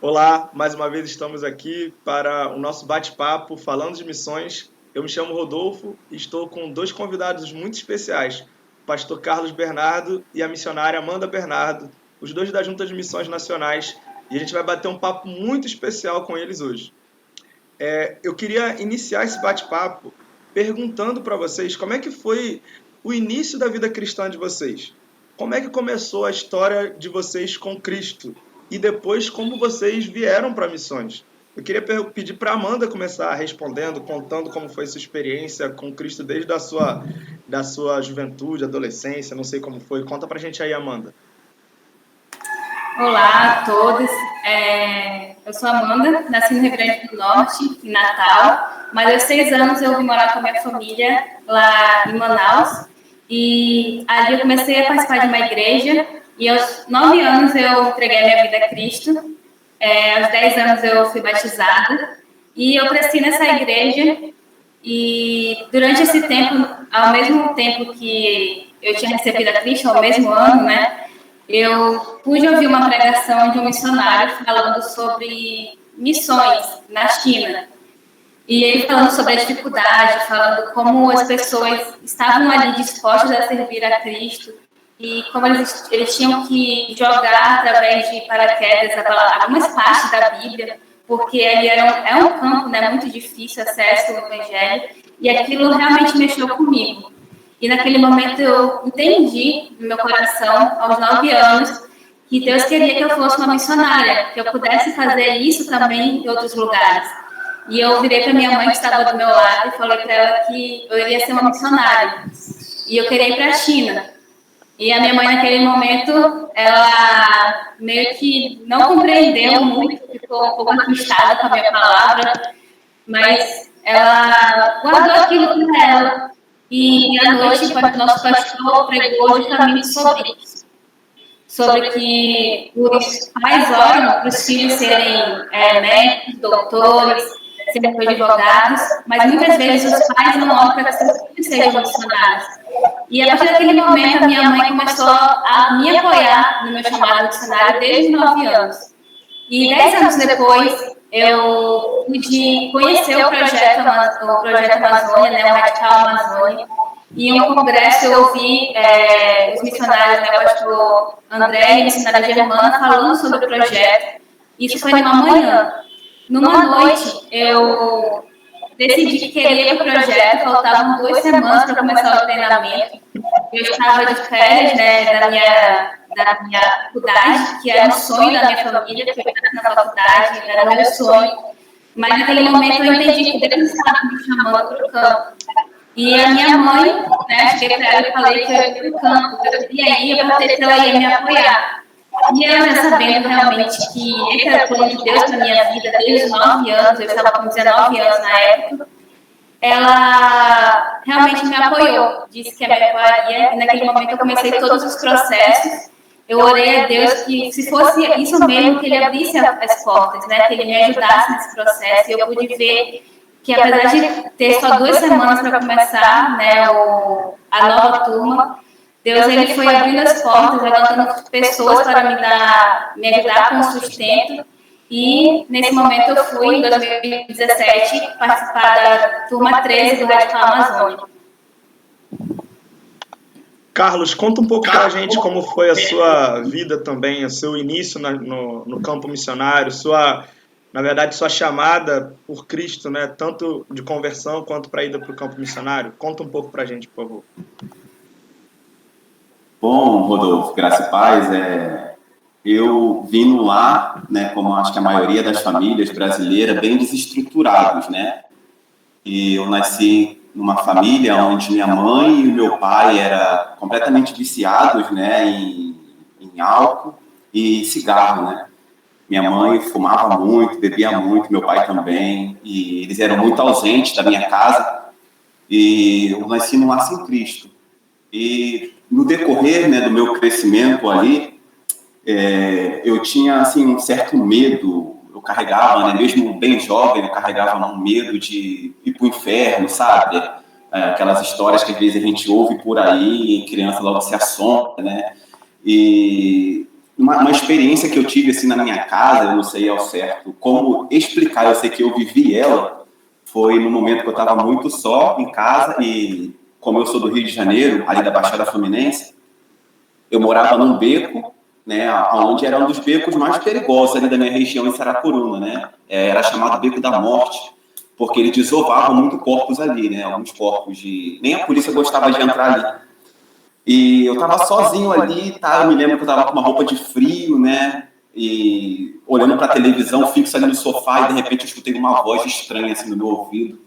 Olá, mais uma vez estamos aqui para o nosso bate-papo falando de missões. Eu me chamo Rodolfo e estou com dois convidados muito especiais, o pastor Carlos Bernardo e a missionária Amanda Bernardo, os dois da Junta de Missões Nacionais, e a gente vai bater um papo muito especial com eles hoje. Eu queria iniciar esse bate-papo perguntando para vocês como é que foi o início da vida cristã de vocês. Como é que começou a história de vocês com Cristo? E depois como vocês vieram para missões? Eu queria pedir para a Amanda começar respondendo, contando como foi sua experiência com Cristo desde da sua juventude, adolescência, não sei como foi. Conta para a gente aí, Amanda. Olá a todos, eu sou Amanda, nasci no Rio Grande do Norte, em Natal, mas aos 6 anos eu vim morar com a minha família lá em Manaus, e ali eu comecei a participar de uma igreja, e aos 9 anos eu entreguei a minha vida a Cristo, aos 10 anos eu fui batizada, e eu cresci nessa igreja, e durante esse tempo, ao mesmo tempo que eu tinha recebido a Cristo, ao mesmo ano, né, eu pude ouvir uma pregação de um missionário falando sobre missões na China. E ele falando sobre a dificuldade, falando como as pessoas estavam ali dispostas a servir a Cristo e como eles tinham que jogar através de paraquedas algumas partes da Bíblia, porque ali é um campo, né, muito difícil acesso ao Evangelho, e aquilo realmente mexeu comigo. E naquele momento eu entendi no meu coração, aos 9 anos, que Deus queria que eu fosse uma missionária, que eu pudesse fazer isso também em outros lugares. E eu virei para minha mãe, que estava do meu lado, e falei para ela que eu iria ser uma missionária. E eu queria ir para a China. E a minha mãe, naquele momento, ela meio que não compreendeu muito, ficou um pouco assustada com a minha palavra, mas ela guardou aquilo para ela. E à noite, o nosso pastor pregou justamente sobre isso. Sobre que os pais oram para os filhos serem médicos, doutores, serem advogados, mas muitas vezes os pais não oram para que seus filhos sejam missionários. E a partir daquele momento, a minha mãe começou a me apoiar no meu chamado missionário desde 9 anos. E 10 anos depois, eu pude conhecer o projeto Amazônia, né, o Radical Amazônia. E em um congresso eu ouvi os missionários, né, o pastor André e a missionária Germana falando sobre o projeto. Isso foi numa manhã. Numa noite, eu decidi que queria ir para o projeto, faltavam 2 semanas para começar o treinamento. Eu estava de férias, né, da minha faculdade, que era um sonho da minha família, que eu estivesse na faculdade, era o meu sonho. Mas naquele momento eu entendi que Deus estava me chamando para o campo. E a minha mãe, né, cheguei para ela e falei que eu ia para o campo. E aí eu perguntei se ela ia me apoiar. E ela, já sabendo realmente que esse era o plano de Deus para minha vida desde os 9 anos, eu estava com 19 anos na época, ela realmente me apoiou, disse que me apoiaria, e naquele momento eu comecei todos os processos. Eu orei a Deus que, se fosse isso mesmo, que Ele abrisse as portas, né, que Ele me ajudasse nesse processo, e eu pude ver que, apesar de ter só 2 semanas para começar, né, a nova turma, Deus ele foi abrindo as portas, levantando pessoas para me ajudar com o sustento. E nesse momento eu fui, em 2017, participar da turma 13 do Radical Amazônia. Carlos, conta um pouco para a gente como foi a sua vida também, o seu início no campo missionário, na verdade, sua chamada por Cristo, né? Tanto de conversão quanto para a ida para o campo missionário. Conta um pouco para a gente, por favor. Bom, Rodolfo, graça e paz. Eu vim no lar, né, como acho que a maioria das famílias brasileiras, bem desestruturados, né? E eu nasci numa família onde minha mãe e o meu pai eram completamente viciados, né, em álcool e cigarro, né? Minha mãe fumava muito, bebia muito, meu pai também, e eles eram muito ausentes da minha casa, e eu nasci num lar sem Cristo. E no decorrer, né, do meu crescimento ali, eu tinha assim, um certo medo, eu carregava, né, mesmo bem jovem, eu carregava um medo de ir para o inferno, sabe? Aquelas histórias que às vezes a gente ouve por aí, e criança logo se assombra, né? E uma experiência que eu tive assim na minha casa, eu não sei ao certo como explicar, eu sei que eu vivi ela, foi no momento que eu estava muito só em casa e como eu sou do Rio de Janeiro, ali da Baixada Fluminense, eu morava num beco, né, onde era um dos becos mais perigosos ali da minha região em Saracuruna, né, era chamado Beco da Morte, porque eles desovavam muito corpos ali, né, alguns corpos de... Nem a polícia gostava de entrar ali. E eu estava sozinho ali, tá? Eu me lembro que eu estava com uma roupa de frio, né, e olhando para a televisão, fixo ali no sofá, e de repente eu escutei uma voz estranha assim no meu ouvido.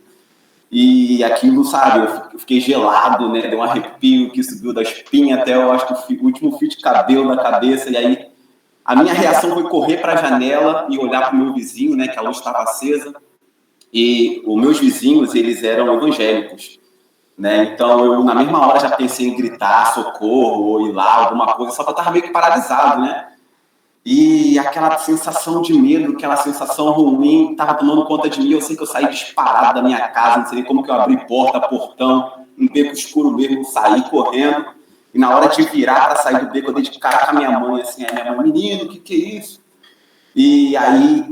E aquilo, sabe, eu fiquei gelado, né, deu um arrepio que subiu da espinha até, eu acho que o último fio de cabelo na cabeça, e aí a minha reação foi correr para a janela e olhar para o meu vizinho, né, que a luz estava acesa, e os meus vizinhos, eles eram evangélicos, né, então eu na mesma hora já pensei em gritar socorro ou ir lá, alguma coisa, só que eu estava meio que paralisado, né, e aquela sensação de medo, aquela sensação ruim, estava tomando conta de mim. Eu sei que eu saí disparado da minha casa, não sei nem como que eu abri porta, portão, um beco escuro mesmo, saí correndo. E na hora de virar para sair do beco, eu dei de cara com a minha mãe, assim, a minha mãe, menino, o que é isso? E aí,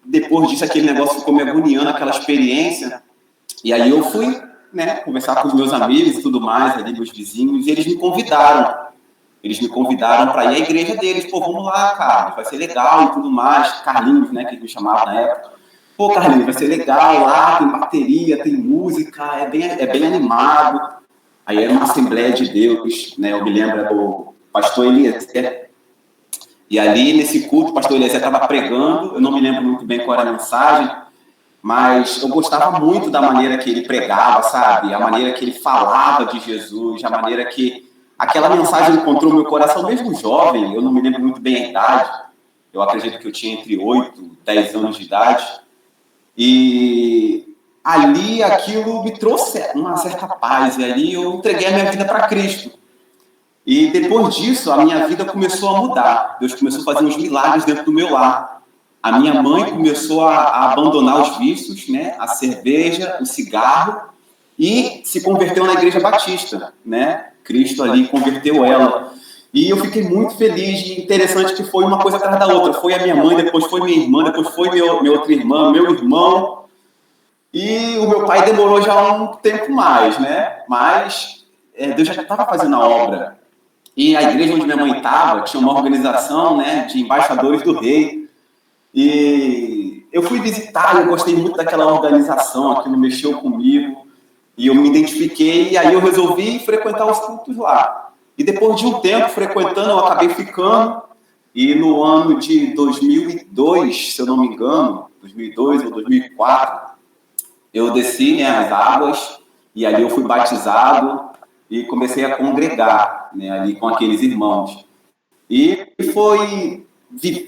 depois disso, aquele negócio ficou me agoniando, aquela experiência. E aí eu fui, né, conversar com os meus amigos e tudo mais, ali, meus vizinhos, e eles me convidaram. Eles me convidaram para ir à igreja deles. Pô, vamos lá, cara, vai ser legal e tudo mais. Carlinhos, né, que eles me chamavam na época. Pô, Carlinhos, vai ser legal lá, tem bateria, tem música, é bem animado. Aí era uma Assembleia de Deus, né, eu me lembro do pastor Eliezer. E ali, nesse culto, o pastor Eliezer estava pregando, eu não me lembro muito bem qual era a mensagem, mas eu gostava muito da maneira que ele pregava, sabe? A maneira que ele falava de Jesus, a maneira que aquela mensagem encontrou meu coração, mesmo jovem, eu não me lembro muito bem a idade, eu acredito que eu tinha entre 8 e 10 anos de idade, e ali aquilo me trouxe uma certa paz, e ali eu entreguei a minha vida para Cristo. E depois disso, a minha vida começou a mudar, Deus começou a fazer uns milagres dentro do meu lar. A minha mãe começou a abandonar os vícios, né, a cerveja, o cigarro, e se converteu na Igreja Batista, né? Cristo ali converteu ela. E eu fiquei muito feliz e interessante que foi uma coisa atrás da outra. Foi a minha mãe, depois foi minha irmã, depois foi minha outra irmã, meu irmão. E o meu pai demorou já um tempo mais, né? Mas Deus já estava fazendo a obra. E a igreja onde minha mãe estava tinha uma organização, né, de embaixadores do rei. E eu fui visitar, eu gostei muito daquela organização, aquilo mexeu comigo. E eu me identifiquei, e aí eu resolvi frequentar os cultos lá. E depois de um tempo frequentando, eu acabei ficando. E no ano de 2002, se eu não me engano, 2002 ou 2004, eu desci, né, as águas, e ali eu fui batizado e comecei a congregar, né, ali com aqueles irmãos. E foi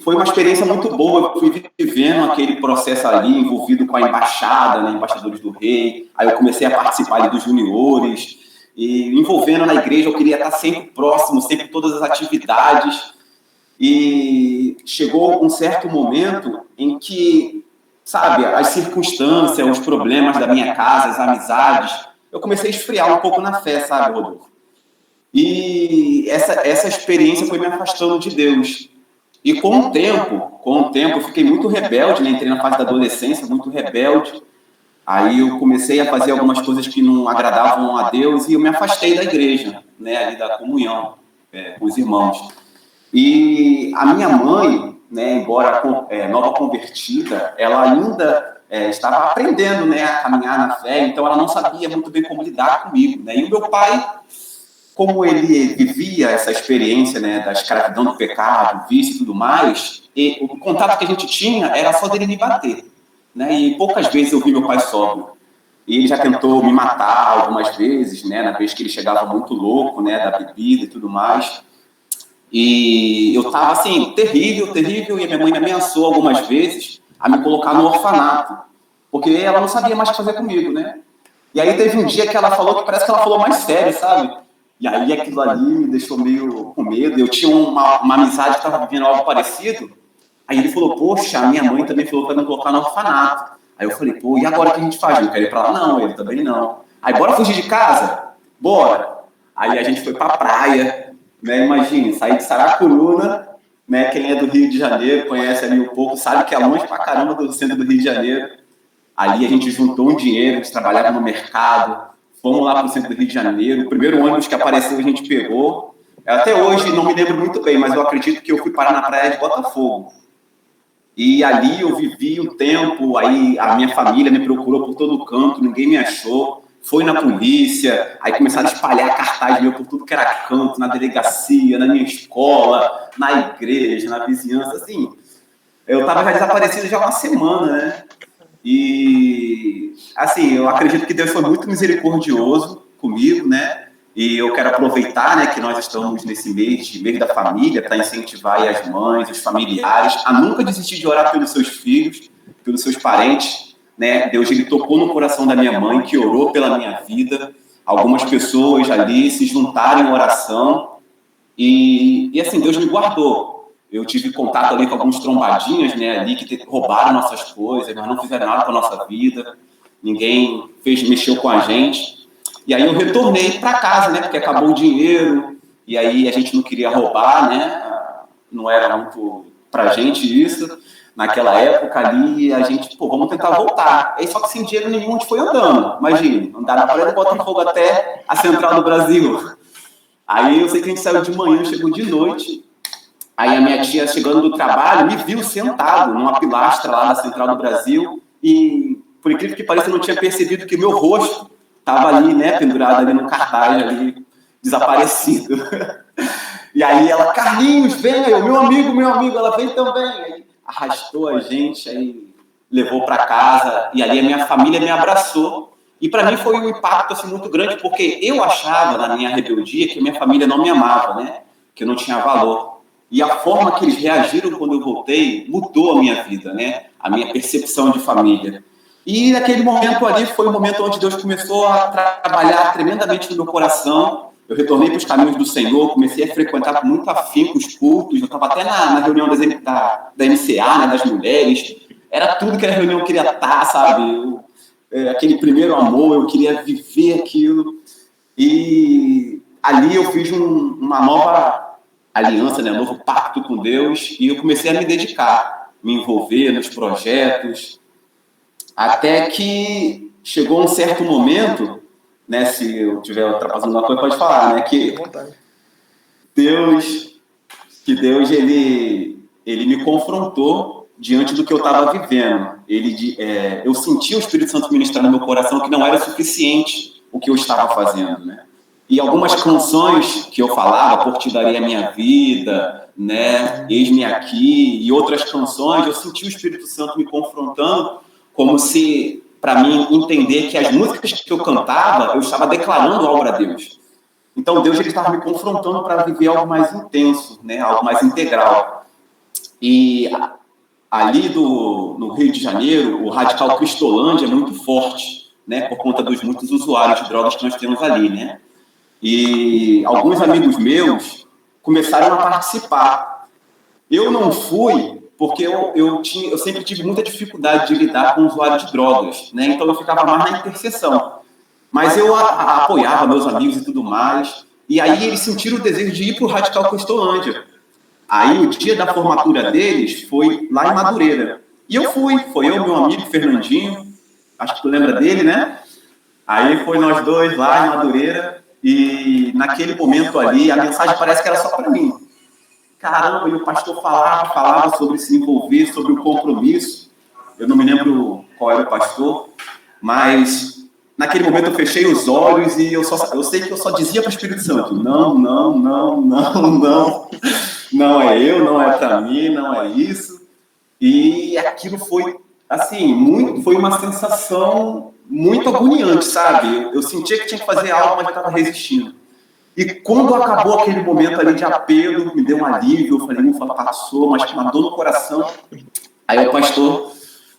uma experiência muito boa, eu fui vivendo aquele processo ali, envolvido com a embaixada, né, embaixadores do rei, aí eu comecei a participar ali dos juniores, e envolvendo na igreja, eu queria estar sempre próximo, sempre todas as atividades, e chegou um certo momento em que, sabe, as circunstâncias, os problemas da minha casa, as amizades, eu comecei a esfriar um pouco na fé, sabe, Rodolfo? E essa experiência foi me afastando de Deus. E com o tempo, eu fiquei muito rebelde, né? Entrei na fase da adolescência, muito rebelde. Aí eu comecei a fazer algumas coisas que não agradavam a Deus e eu me afastei da igreja, né? Ali da comunhão com os irmãos. E a minha mãe, né? Embora nova convertida, ela ainda estava aprendendo, né? A caminhar na fé, então ela não sabia muito bem como lidar comigo, né? E o meu pai, como ele vivia essa experiência, né, da escravidão do pecado, vício e tudo mais, e o contato que a gente tinha era só dele me bater, né, e poucas vezes eu vi meu pai sóbrio. E ele já tentou me matar algumas vezes, né, na vez que ele chegava muito louco, né, da bebida e tudo mais. E eu estava assim, terrível, e a minha mãe me ameaçou algumas vezes a me colocar no orfanato, porque ela não sabia mais o que fazer comigo, né. E aí teve um dia que ela falou, que parece que ela falou mais sério, sabe? E aí aquilo ali me deixou meio com medo. Eu tinha uma amizade que estava vivendo algo parecido. Aí ele falou, poxa, a minha mãe também falou para me colocar no orfanato. Aí eu falei, pô, e agora o que a gente faz? Eu quero ir para lá? Não, ele também não. Aí, bora fugir de casa? Bora. Aí a gente foi para a praia, né? Imagina, sair de Saracuruna né? Quem é do Rio de Janeiro, conhece ali um pouco, sabe que é longe pra caramba do centro do Rio de Janeiro. Ali a gente juntou um dinheiro, a gente trabalhava no mercado, fomos lá pro centro do Rio de Janeiro. O primeiro ônibus que apareceu a gente pegou. Até hoje não me lembro muito bem, mas eu acredito que eu fui parar na praia de Botafogo. E ali eu vivi um tempo, aí a minha família me procurou por todo canto, ninguém me achou. Foi na polícia, aí começaram a espalhar cartaz meu por tudo que era canto, na delegacia, na minha escola, na igreja, na vizinhança, assim. Eu estava já desaparecido já há uma semana, né? E, assim, eu acredito que Deus foi muito misericordioso comigo, né? E eu quero aproveitar, né, que nós estamos nesse mês da família, para incentivar aí as mães, os familiares, a nunca desistir de orar pelos seus filhos, pelos seus parentes, né? Deus, ele tocou no coração da minha mãe, que orou pela minha vida. Algumas pessoas ali se juntaram em oração e assim, Deus me guardou. Eu tive contato ali com alguns trombadinhas, né, ali que roubaram nossas coisas, mas não fizeram nada com a nossa vida. Ninguém mexeu com a gente. E aí eu retornei para casa, né, porque acabou o dinheiro, e aí a gente não queria roubar, né, não era muito pra gente isso. Naquela época ali, a gente, vamos tentar voltar. Aí só que sem dinheiro nenhum, a gente foi andando. Imagina, andar na praia do Botafogo até a Central do Brasil. Aí eu sei que a gente saiu de manhã, chegou de noite. Aí a minha tia, chegando do trabalho, me viu sentado numa pilastra lá na Central do Brasil e, por incrível que pareça, eu não tinha percebido que o meu rosto estava ali, né, pendurado ali no cartaz, ali, desaparecido. E aí ela, Carlinhos, vem aí, meu amigo, ela vem também. Aí arrastou a gente, aí levou para casa, e ali a minha família me abraçou. E para mim foi um impacto assim, muito grande, porque eu achava, na minha rebeldia, que minha família não me amava, né, que eu não tinha valor. E a forma que eles reagiram quando eu voltei mudou a minha vida, né, a minha percepção de família. E naquele momento ali foi o momento onde Deus começou a trabalhar tremendamente no meu coração. Eu retornei para os caminhos do Senhor, comecei a frequentar com muito afinco os cultos. Eu estava até na reunião da MCA, né, das mulheres. Era tudo que a reunião queria estar, sabe? Aquele primeiro amor, eu queria viver aquilo. E ali eu fiz uma nova aliança, né, um novo pacto com Deus. E eu comecei a me dedicar, me envolver nos projetos. Até que chegou um certo momento, né, se eu estiver ultrapassando uma coisa, pode falar, né, que Deus ele me confrontou diante do que eu estava vivendo. Eu senti o Espírito Santo ministrar no meu coração que não era suficiente o que eu estava fazendo, né? E algumas canções que eu falava, Por Ti Darei a Minha Vida, né, Eis-me Aqui, e outras canções, eu senti o Espírito Santo me confrontando, como se, para mim, entender que as músicas que eu cantava, eu estava declarando algo a Deus. Então, Deus estava me confrontando para viver algo mais intenso, né? Algo mais integral. E ali no Rio de Janeiro, o Radical Cristolândia é muito forte, né? Por conta dos muitos usuários de drogas que nós temos ali, né? E alguns amigos meus começaram a participar. Eu não fui porque eu sempre tive muita dificuldade de lidar com o usuário de drogas, né? Então eu ficava mais na intercessão. Mas eu apoiava meus amigos e tudo mais. E aí eles sentiram o desejo de ir para o Radical Cristolândia. Aí o dia da formatura deles foi lá em Madureira. E eu fui. Foi eu, meu amigo Fernandinho. Acho que tu lembra dele, né? Aí foi nós dois lá em Madureira. E naquele momento ali, a mensagem parece que era só para mim. Caramba, e o pastor falava sobre se envolver, sobre o compromisso. Eu não me lembro qual era o pastor, mas naquele momento eu fechei os olhos e eu sei que eu só dizia para o Espírito Santo, não, não é eu, não é para mim, não é isso. E aquilo foi, assim, foi uma sensação muito agoniante, sabe? Eu sentia que tinha que fazer algo, mas eu estava resistindo. E quando acabou aquele momento ali de apelo, me deu um alívio, eu falei, ufa, passou, mas com uma dor no coração. Aí o pastor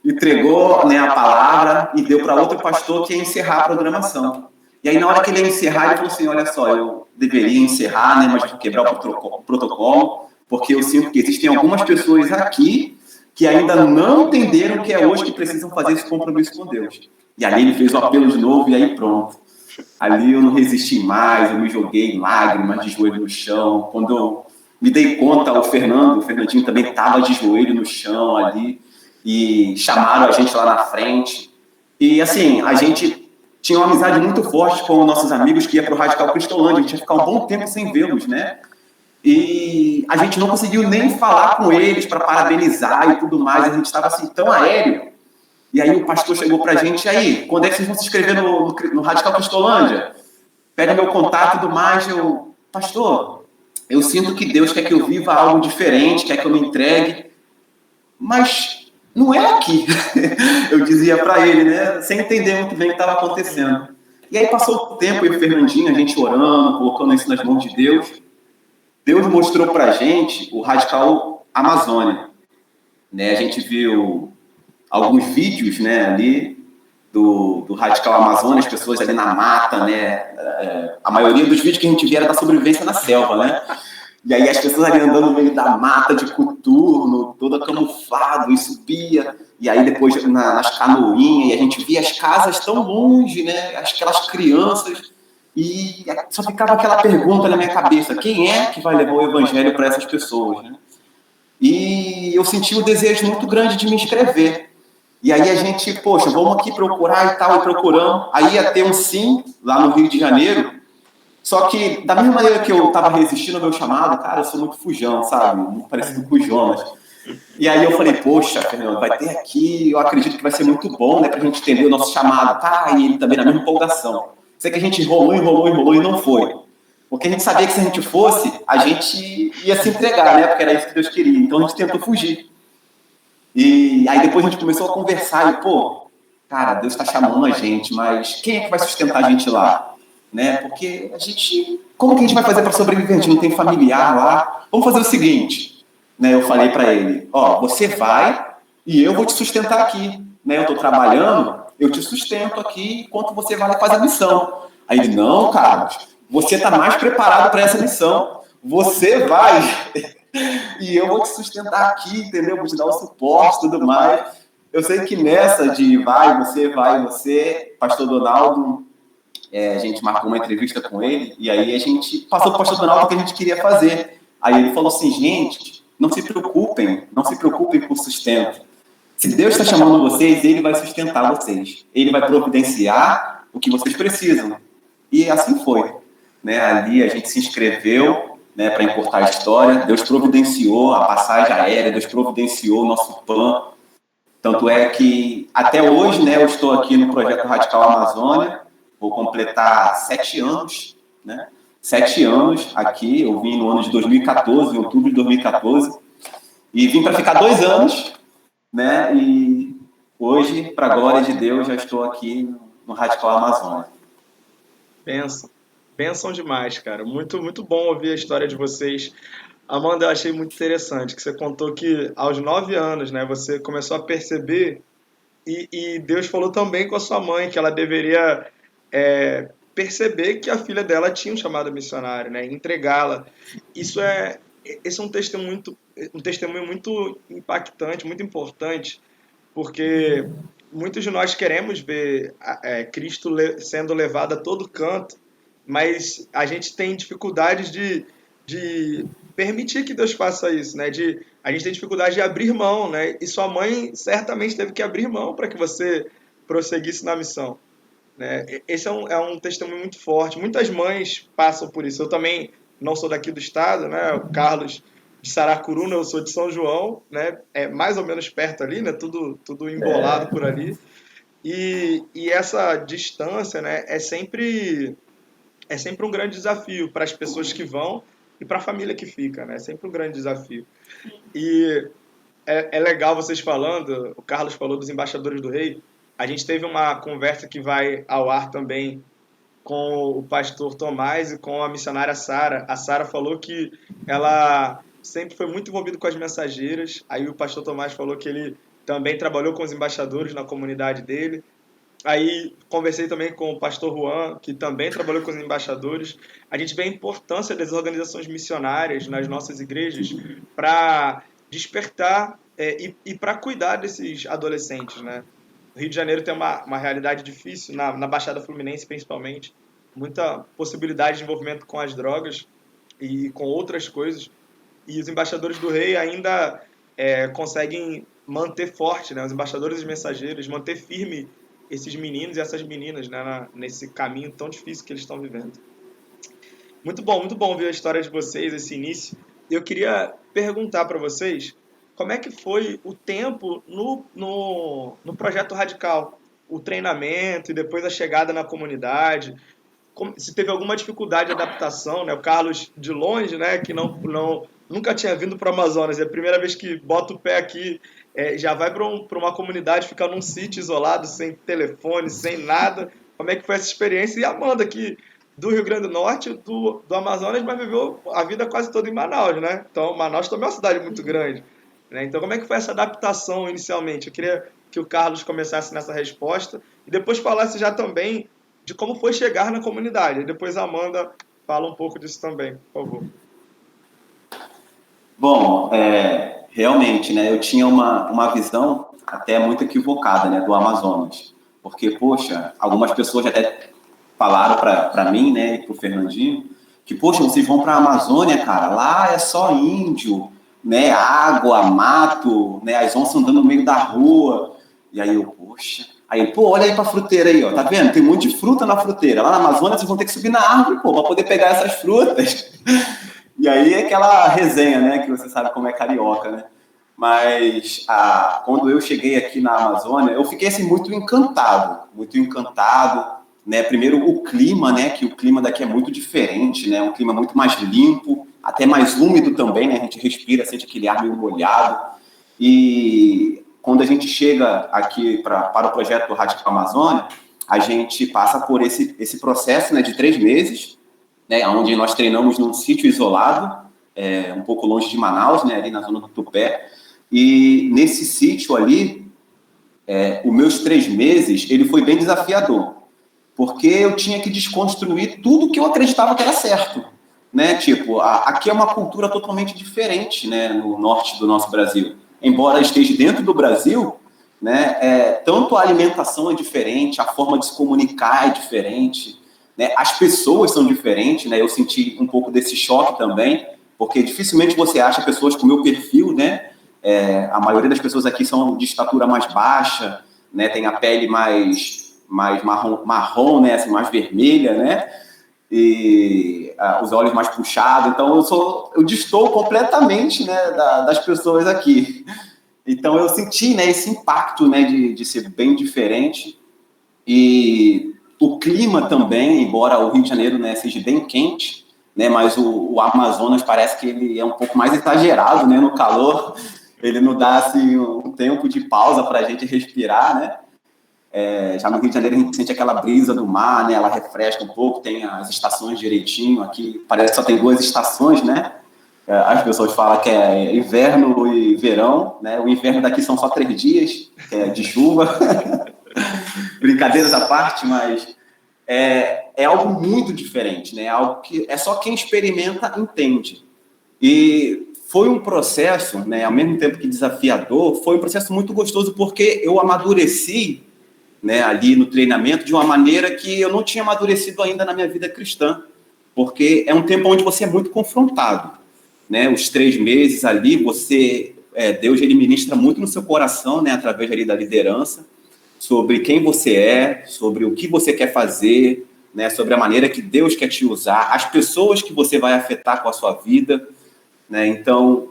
entregou, né, a palavra e deu para outro pastor que ia encerrar a programação. E aí na hora que ele ia encerrar, ele falou assim, olha só, eu deveria encerrar, né, mas vou quebrar o protocolo, porque eu sinto que existem algumas pessoas aqui que ainda não entenderam que é hoje que precisam fazer esse compromisso com Deus. E ali ele fez o apelo de novo e aí pronto. Ali eu não resisti mais, eu me joguei em lágrimas de joelho no chão. Quando me dei conta, o Fernandinho também estava de joelho no chão ali, e chamaram a gente lá na frente. E assim, a gente tinha uma amizade muito forte com nossos amigos que ia para o Radical Cristolândia, a gente ia ficar um bom tempo sem vê-los, né? E a gente não conseguiu nem falar com eles para parabenizar e tudo mais, a gente estava assim tão aéreo. E aí o pastor chegou para a gente, e aí, quando é que vocês vão se inscrever no Radical Cristolândia? Pede meu contato e tudo mais. Eu, pastor, eu sinto que Deus quer que eu viva algo diferente, quer que eu me entregue, mas não é aqui. Eu dizia para ele, né, sem entender muito bem o que estava acontecendo. E aí passou o tempo, eu e o Fernandinho, a gente orando, colocando isso nas mãos de Deus. Deus mostrou para a gente o Radical Amazônia. Né? A gente viu alguns vídeos, né, ali do Radical Amazônia, as pessoas ali na mata, né? A maioria dos vídeos que a gente via era da sobrevivência na selva, né? E aí as pessoas ali andando no meio da mata de coturno, toda camuflado, e subia. E aí depois nas canoinhas, e a gente via as casas tão longe, né? Aquelas crianças. E só ficava aquela pergunta na minha cabeça: quem é que vai levar o evangelho para essas pessoas, né? E eu senti um desejo muito grande de me inscrever. E aí a gente, poxa, vamos aqui procurar e tal, e procuramos. Aí ia ter um sim, lá no Rio de Janeiro. Só que, da mesma maneira que eu estava resistindo ao meu chamado, cara, eu sou muito fujão, sabe? Muito parecido com o Jonas. E aí eu falei, poxa, Fernando, vai ter aqui, eu acredito que vai ser muito bom, né, pra gente entender o nosso chamado. Tá, e ele também na mesma empolgação. Sei que a gente enrolou e não foi. Porque a gente sabia que se a gente fosse, a gente ia se entregar, né? Porque era isso que Deus queria. Então a gente tentou fugir. E aí depois a gente começou a conversar e, pô, cara, Deus está chamando a gente, mas quem é que vai sustentar a gente lá? Né? Porque a gente... Como que a gente vai fazer para sobreviver? A gente não tem familiar lá. Vamos fazer o seguinte, né? Eu falei para ele, ó, você vai e eu vou te sustentar aqui. Né? Eu estou trabalhando, eu te sustento aqui enquanto você vai lá fazer a missão. Aí ele, não, Carlos, você está mais preparado para essa missão. Você vai... E eu vou te sustentar aqui, entendeu? Vou te dar o suporte e tudo mais. Eu sei que nessa de vai, você, pastor Donaldo, a gente marcou uma entrevista com ele, e aí a gente passou para o pastor Donaldo o que a gente queria fazer. Aí ele falou assim, gente, não se preocupem com o sustento. Se Deus está chamando vocês, Ele vai sustentar vocês. Ele vai providenciar o que vocês precisam. E assim foi. Né? Ali a gente se inscreveu, né, para encurtar a história. Deus providenciou a passagem aérea, Deus providenciou o nosso plano. Tanto é que, até hoje, né, eu estou aqui no Projeto Radical Amazônia, vou completar 7 anos, né? 7 anos aqui, eu vim no ano de 2014, em outubro de 2014, e vim para ficar 2 anos, né? E hoje, para a glória de Deus, já estou aqui no Radical Amazônia. Bênção demais, cara. Muito, muito bom ouvir a história de vocês. Amanda, eu achei muito interessante que você contou que aos 9 anos, né, você começou a perceber e Deus falou também com a sua mãe que ela deveria perceber que a filha dela tinha um chamado missionário, né, entregá-la. Esse é um testemunho muito impactante, muito importante, porque muitos de nós queremos ver Cristo sendo levado a todo canto, mas a gente tem dificuldades de permitir que Deus faça isso, né? A gente tem dificuldade de abrir mão, né? E sua mãe certamente teve que abrir mão para que você prosseguisse na missão, né? Esse é um testemunho muito forte. Muitas mães passam por isso. Eu também não sou daqui do estado, né? O Carlos de Saracuruna, eu sou de São João, né? É mais ou menos perto ali, né? Tudo embolado por ali. E essa distância, né? É sempre um grande desafio para as pessoas que vão e para a família que fica, né? É sempre um grande desafio. E é legal vocês falando, o Carlos falou dos embaixadores do rei, a gente teve uma conversa que vai ao ar também com o pastor Tomás e com a missionária Sara. A Sara falou que ela sempre foi muito envolvida com as mensageiras, aí o pastor Tomás falou que ele também trabalhou com os embaixadores na comunidade dele. Aí conversei também com o pastor Juan, que também trabalhou com os embaixadores. A gente vê a importância das organizações missionárias nas nossas igrejas para despertar e para cuidar desses adolescentes, né? O Rio de Janeiro tem uma realidade difícil, na Baixada Fluminense principalmente, muita possibilidade de envolvimento com as drogas e com outras coisas. e os embaixadores do rei ainda conseguem manter forte, né, os embaixadores e os mensageiros, manter firme esses meninos e essas meninas, né, nesse caminho tão difícil que eles estão vivendo. Muito bom ver a história de vocês, esse início. Eu queria perguntar para vocês como é que foi o tempo no Projeto Radical, o treinamento e depois a chegada na comunidade, se teve alguma dificuldade de adaptação, né? O Carlos, de longe, né, que nunca tinha vindo para o Amazonas, é a primeira vez que bota o pé aqui, já vai para uma comunidade, fica num sítio isolado, sem telefone, sem nada. Como é que foi essa experiência? E a Amanda, que do Rio Grande do Norte, do Amazonas, mas viveu a vida quase toda em Manaus, né? Então, Manaus também é uma cidade muito grande, né? Então, como é que foi essa adaptação inicialmente? Eu queria que o Carlos começasse nessa resposta e depois falasse já também de como foi chegar na comunidade. E depois a Amanda fala um pouco disso também, por favor. Bom, realmente, né, eu tinha uma visão até muito equivocada, né, do Amazonas. Porque, poxa, algumas pessoas até falaram para mim, né, e para o Fernandinho, que, poxa, vocês vão para a Amazônia, cara, lá é só índio, né, água, mato, né, as onças andando no meio da rua. E aí eu, poxa... Aí, pô, olha aí pra fruteira aí, ó, tá vendo? Tem um monte de fruta na fruteira. Lá na Amazônia vocês vão ter que subir na árvore, pô, pra poder pegar essas frutas. E aí é aquela resenha, né, que você sabe como é carioca, né? Mas quando eu cheguei aqui na Amazônia, eu fiquei, assim, muito encantado, né? Primeiro o clima, né, que o clima daqui é muito diferente, né? Um clima muito mais limpo, até mais úmido também, né? A gente respira, sente aquele ar meio molhado. E... quando a gente chega aqui para o projeto Radical Amazônia, a gente passa por esse processo, né, de 3 meses, né, onde nós treinamos num sítio isolado, um pouco longe de Manaus, né, ali na zona do Tupé. E nesse sítio ali, os meus 3 meses, ele foi bem desafiador, porque eu tinha que desconstruir tudo que eu acreditava que era certo. Né? Tipo, aqui é uma cultura totalmente diferente, né, no norte do nosso Brasil. Embora esteja dentro do Brasil, né, tanto a alimentação é diferente, a forma de se comunicar é diferente, né, as pessoas são diferentes, né, eu senti um pouco desse choque também, porque dificilmente você acha pessoas com o meu perfil, né, a maioria das pessoas aqui são de estatura mais baixa, né, tem a pele mais marrom, né, assim, mais vermelha, né, e os olhos mais puxados. Então eu destoo completamente, né, das pessoas aqui. Então eu senti, né, esse impacto, né, de ser bem diferente. E o clima também, embora o Rio de Janeiro, né, seja bem quente, né, mas o Amazonas parece que ele é um pouco mais exagerado, né, no calor. Ele não dá assim um tempo de pausa para a gente respirar, né? Já no Rio de Janeiro a gente sente aquela brisa do mar, né? Ela refresca um pouco, tem as estações direitinho. Aqui parece que só tem 2 estações, né? As pessoas falam que é inverno e verão, né? O inverno daqui são só 3 dias de chuva. Brincadeiras à parte, mas é algo muito diferente, né? Algo que só quem experimenta entende. E foi um processo, né? Ao mesmo tempo que desafiador, foi um processo muito gostoso, porque eu amadureci, né, ali no treinamento de uma maneira que eu não tinha amadurecido ainda na minha vida cristã, porque é um tempo onde você é muito confrontado, né? Os 3 meses ali, Deus ele ministra muito no seu coração, né, através ali da liderança, sobre quem você é, sobre o que você quer fazer, né, sobre a maneira que Deus quer te usar, as pessoas que você vai afetar com a sua vida, né? Então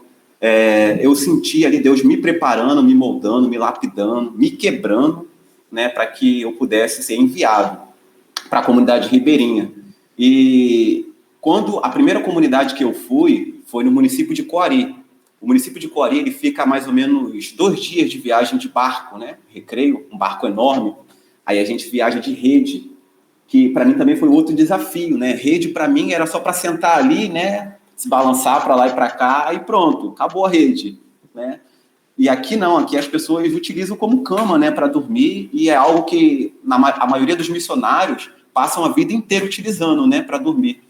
eu senti ali Deus me preparando, me moldando, me lapidando, me quebrando, né, para que eu pudesse ser enviado para a comunidade ribeirinha. E quando a primeira comunidade que eu fui foi no município de Coari. O município de Coari, ele fica a mais ou menos 2 dias de viagem de barco, né, recreio, um barco enorme. Aí a gente viaja de rede, que para mim também foi outro desafio, né? Rede para mim era só para sentar ali, né, se balançar para lá e para cá e pronto, acabou a rede, né? E aqui não, aqui as pessoas utilizam como cama, né, para dormir, e é algo que a maioria dos missionários passam a vida inteira utilizando, né, para dormir.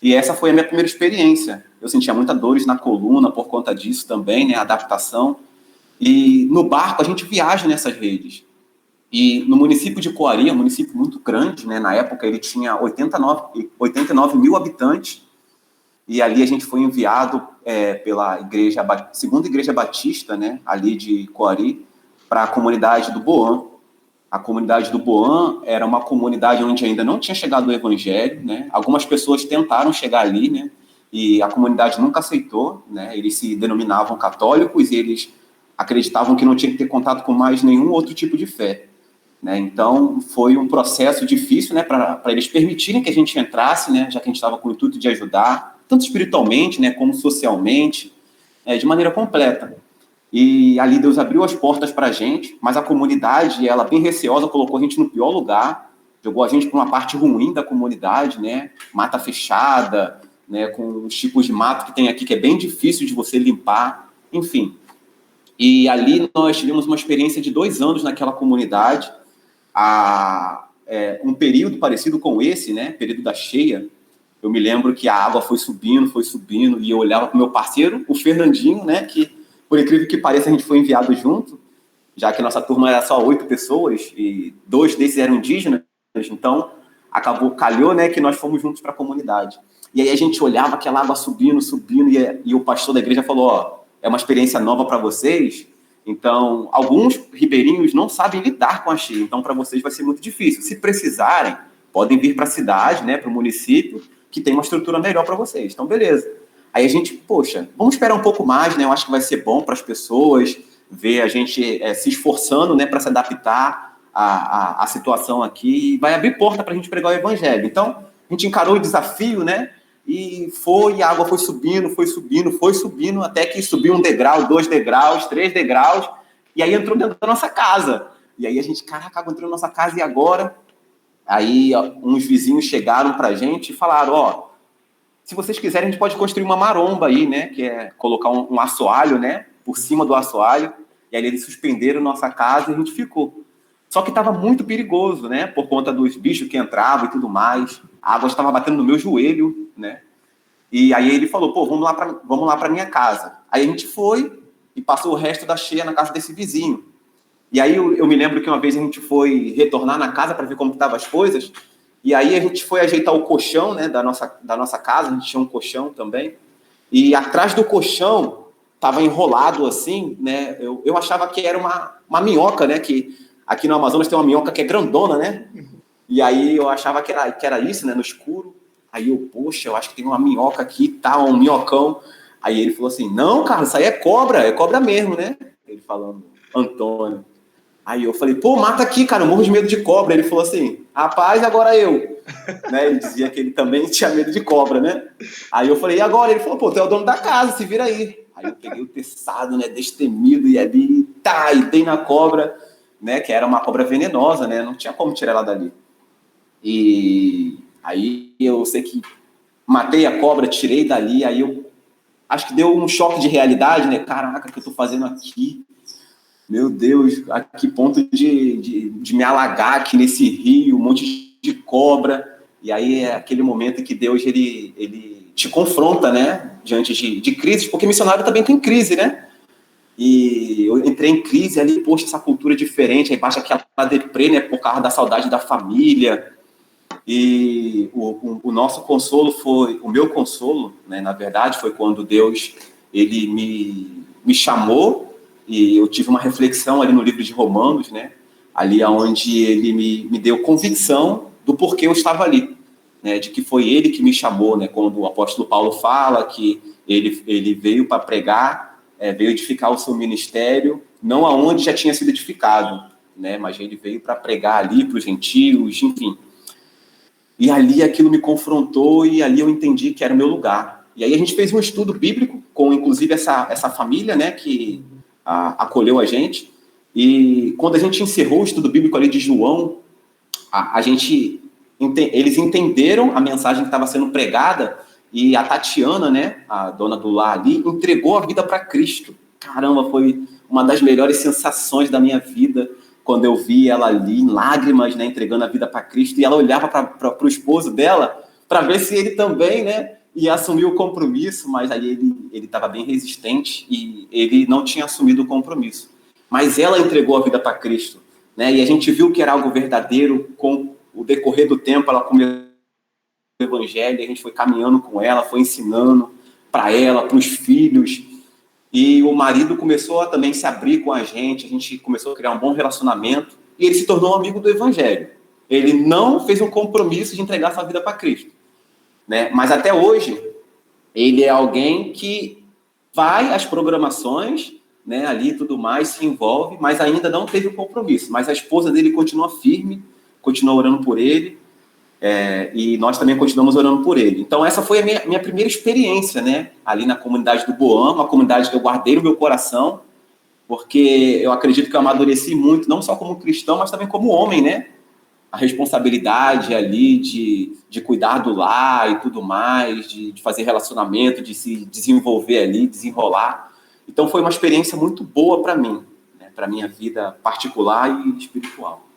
E essa foi a minha primeira experiência. Eu sentia muitas dores na coluna por conta disso também, né, adaptação. E no barco a gente viaja nessas redes. E no município de Coari, um município muito grande, né, na época ele tinha 89 mil habitantes, e ali a gente foi enviado pela segunda igreja batista, né, ali de Coari, para a comunidade do Boan. A comunidade do Boan era uma comunidade onde ainda não tinha chegado o evangelho, né? Algumas pessoas tentaram chegar ali, né? E a comunidade nunca aceitou, né? Eles se denominavam católicos e eles acreditavam que não tinha que ter contato com mais nenhum outro tipo de fé, né? Então, foi um processo difícil, né, para eles permitirem que a gente entrasse, né, já que a gente estava com o intuito de ajudar, tanto espiritualmente, né, como socialmente, de maneira completa. E ali Deus abriu as portas para a gente, mas a comunidade, ela bem receosa, colocou a gente no pior lugar, jogou a gente para uma parte ruim da comunidade, né, mata fechada, né, com os tipos de mato que tem aqui, que é bem difícil de você limpar, enfim. E ali nós tivemos uma experiência de 2 anos naquela comunidade, um período parecido com esse, né, período da cheia. Eu me lembro que a água foi subindo, e eu olhava para o meu parceiro, o Fernandinho, né, que, por incrível que pareça, a gente foi enviado junto, já que nossa turma era só 8 pessoas, e 2 desses eram indígenas, então calhou, né, que nós fomos juntos para a comunidade. E aí a gente olhava aquela água subindo, e o pastor da igreja falou, é uma experiência nova para vocês, então alguns ribeirinhos não sabem lidar com a cheia, então para vocês vai ser muito difícil. Se precisarem, podem vir para a cidade, né, para o município, que tem uma estrutura melhor para vocês. Então, beleza. Aí a gente, poxa, vamos esperar um pouco mais, né? Eu acho que vai ser bom para as pessoas ver a gente se esforçando, né, para se adaptar à situação aqui, e vai abrir porta para a gente pregar o evangelho. Então, a gente encarou o desafio, né? E a água foi subindo, até que subiu 1 degrau, 2 degraus, 3 degraus, e aí entrou dentro da nossa casa. E aí a gente, caraca, a água entrou na nossa casa, e agora? Aí uns vizinhos chegaram para a gente e falaram, se vocês quiserem, a gente pode construir uma maromba aí, né? Que é colocar um assoalho, né? Por cima do assoalho. E aí eles suspenderam nossa casa e a gente ficou. Só que estava muito perigoso, né? Por conta dos bichos que entravam e tudo mais. A água estava batendo no meu joelho, né? E aí ele falou, vamos lá para minha casa. Aí a gente foi e passou o resto da cheia na casa desse vizinho. E aí eu me lembro que uma vez a gente foi retornar na casa para ver como estavam as coisas. E aí a gente foi ajeitar o colchão, né, da nossa casa, a gente tinha um colchão também, e atrás do colchão estava enrolado assim, né, eu achava que era uma minhoca, né, que aqui no Amazonas tem uma minhoca que é grandona, né, e aí eu achava que era isso, né, no escuro. Aí eu acho que tem uma minhoca aqui, tá, um minhocão. Aí ele falou assim, não, cara, isso aí é cobra mesmo, né, ele falando, Antônio. Aí eu falei, mata aqui, cara, eu morro de medo de cobra. Ele falou assim, rapaz, agora eu. Né? Ele dizia que ele também tinha medo de cobra, né? Aí eu falei, e agora? Ele falou, tu é o dono da casa, se vira aí. Aí eu peguei o teçado, né, destemido, e ali, e dei na cobra, né, que era uma cobra venenosa, né, não tinha como tirar ela dali. E aí eu sei que matei a cobra, tirei dali, aí eu acho que deu um choque de realidade, né, caraca, o que eu tô fazendo aqui? Meu Deus, a que ponto de me alagar aqui nesse rio, um monte de cobra. E aí é aquele momento em que Deus ele te confronta, né, diante de crises, porque missionário também tem crise, né? E eu entrei em crise ali, essa cultura diferente, aí baixa aquela deprê, né, por causa da saudade da família. E o nosso consolo o meu consolo, né, na verdade, foi quando Deus ele me chamou. E eu tive uma reflexão ali no livro de Romanos, né? Ali onde ele me deu convicção do porquê eu estava ali, né? De que foi ele que me chamou, né? Quando o apóstolo Paulo fala que ele veio para pregar, veio edificar o seu ministério, não aonde já tinha sido edificado, né? Mas ele veio para pregar ali para os gentios, enfim. E ali aquilo me confrontou e ali eu entendi que era o meu lugar. E aí a gente fez um estudo bíblico com, inclusive, essa família, né? Que acolheu a gente, e quando a gente encerrou o estudo bíblico ali de João, eles entenderam a mensagem que estava sendo pregada, e a Tatiana, né, a dona do lar ali, entregou a vida para Cristo. Caramba, foi uma das melhores sensações da minha vida, quando eu vi ela ali, em lágrimas, né, entregando a vida para Cristo, e ela olhava para o esposo dela, para ver se ele também, né, e assumiu o compromisso, mas aí ele estava bem resistente e ele não tinha assumido o compromisso. Mas ela entregou a vida para Cristo, né? E a gente viu que era algo verdadeiro. Com o decorrer do tempo, ela começou o evangelho, a gente foi caminhando com ela, foi ensinando, para ela, para os filhos. E o marido começou a também se abrir com a gente começou a criar um bom relacionamento, e ele se tornou um amigo do Evangelho. Ele não fez um compromisso de entregar sua vida para Cristo, né? Mas até hoje, ele é alguém que vai às programações, né, ali e tudo mais, se envolve, mas ainda não teve o compromisso. Mas a esposa dele continua firme, continua orando por ele, e nós também continuamos orando por ele. Então, essa foi a minha primeira experiência, né, ali na comunidade do Boam, uma comunidade que eu guardei no meu coração, porque eu acredito que eu amadureci muito, não só como cristão, mas também como homem, né? A responsabilidade ali de cuidar do lar e tudo mais, de fazer relacionamento, de se desenvolver ali, desenrolar. Então, foi uma experiência muito boa para mim, né? Para a minha vida particular e espiritual.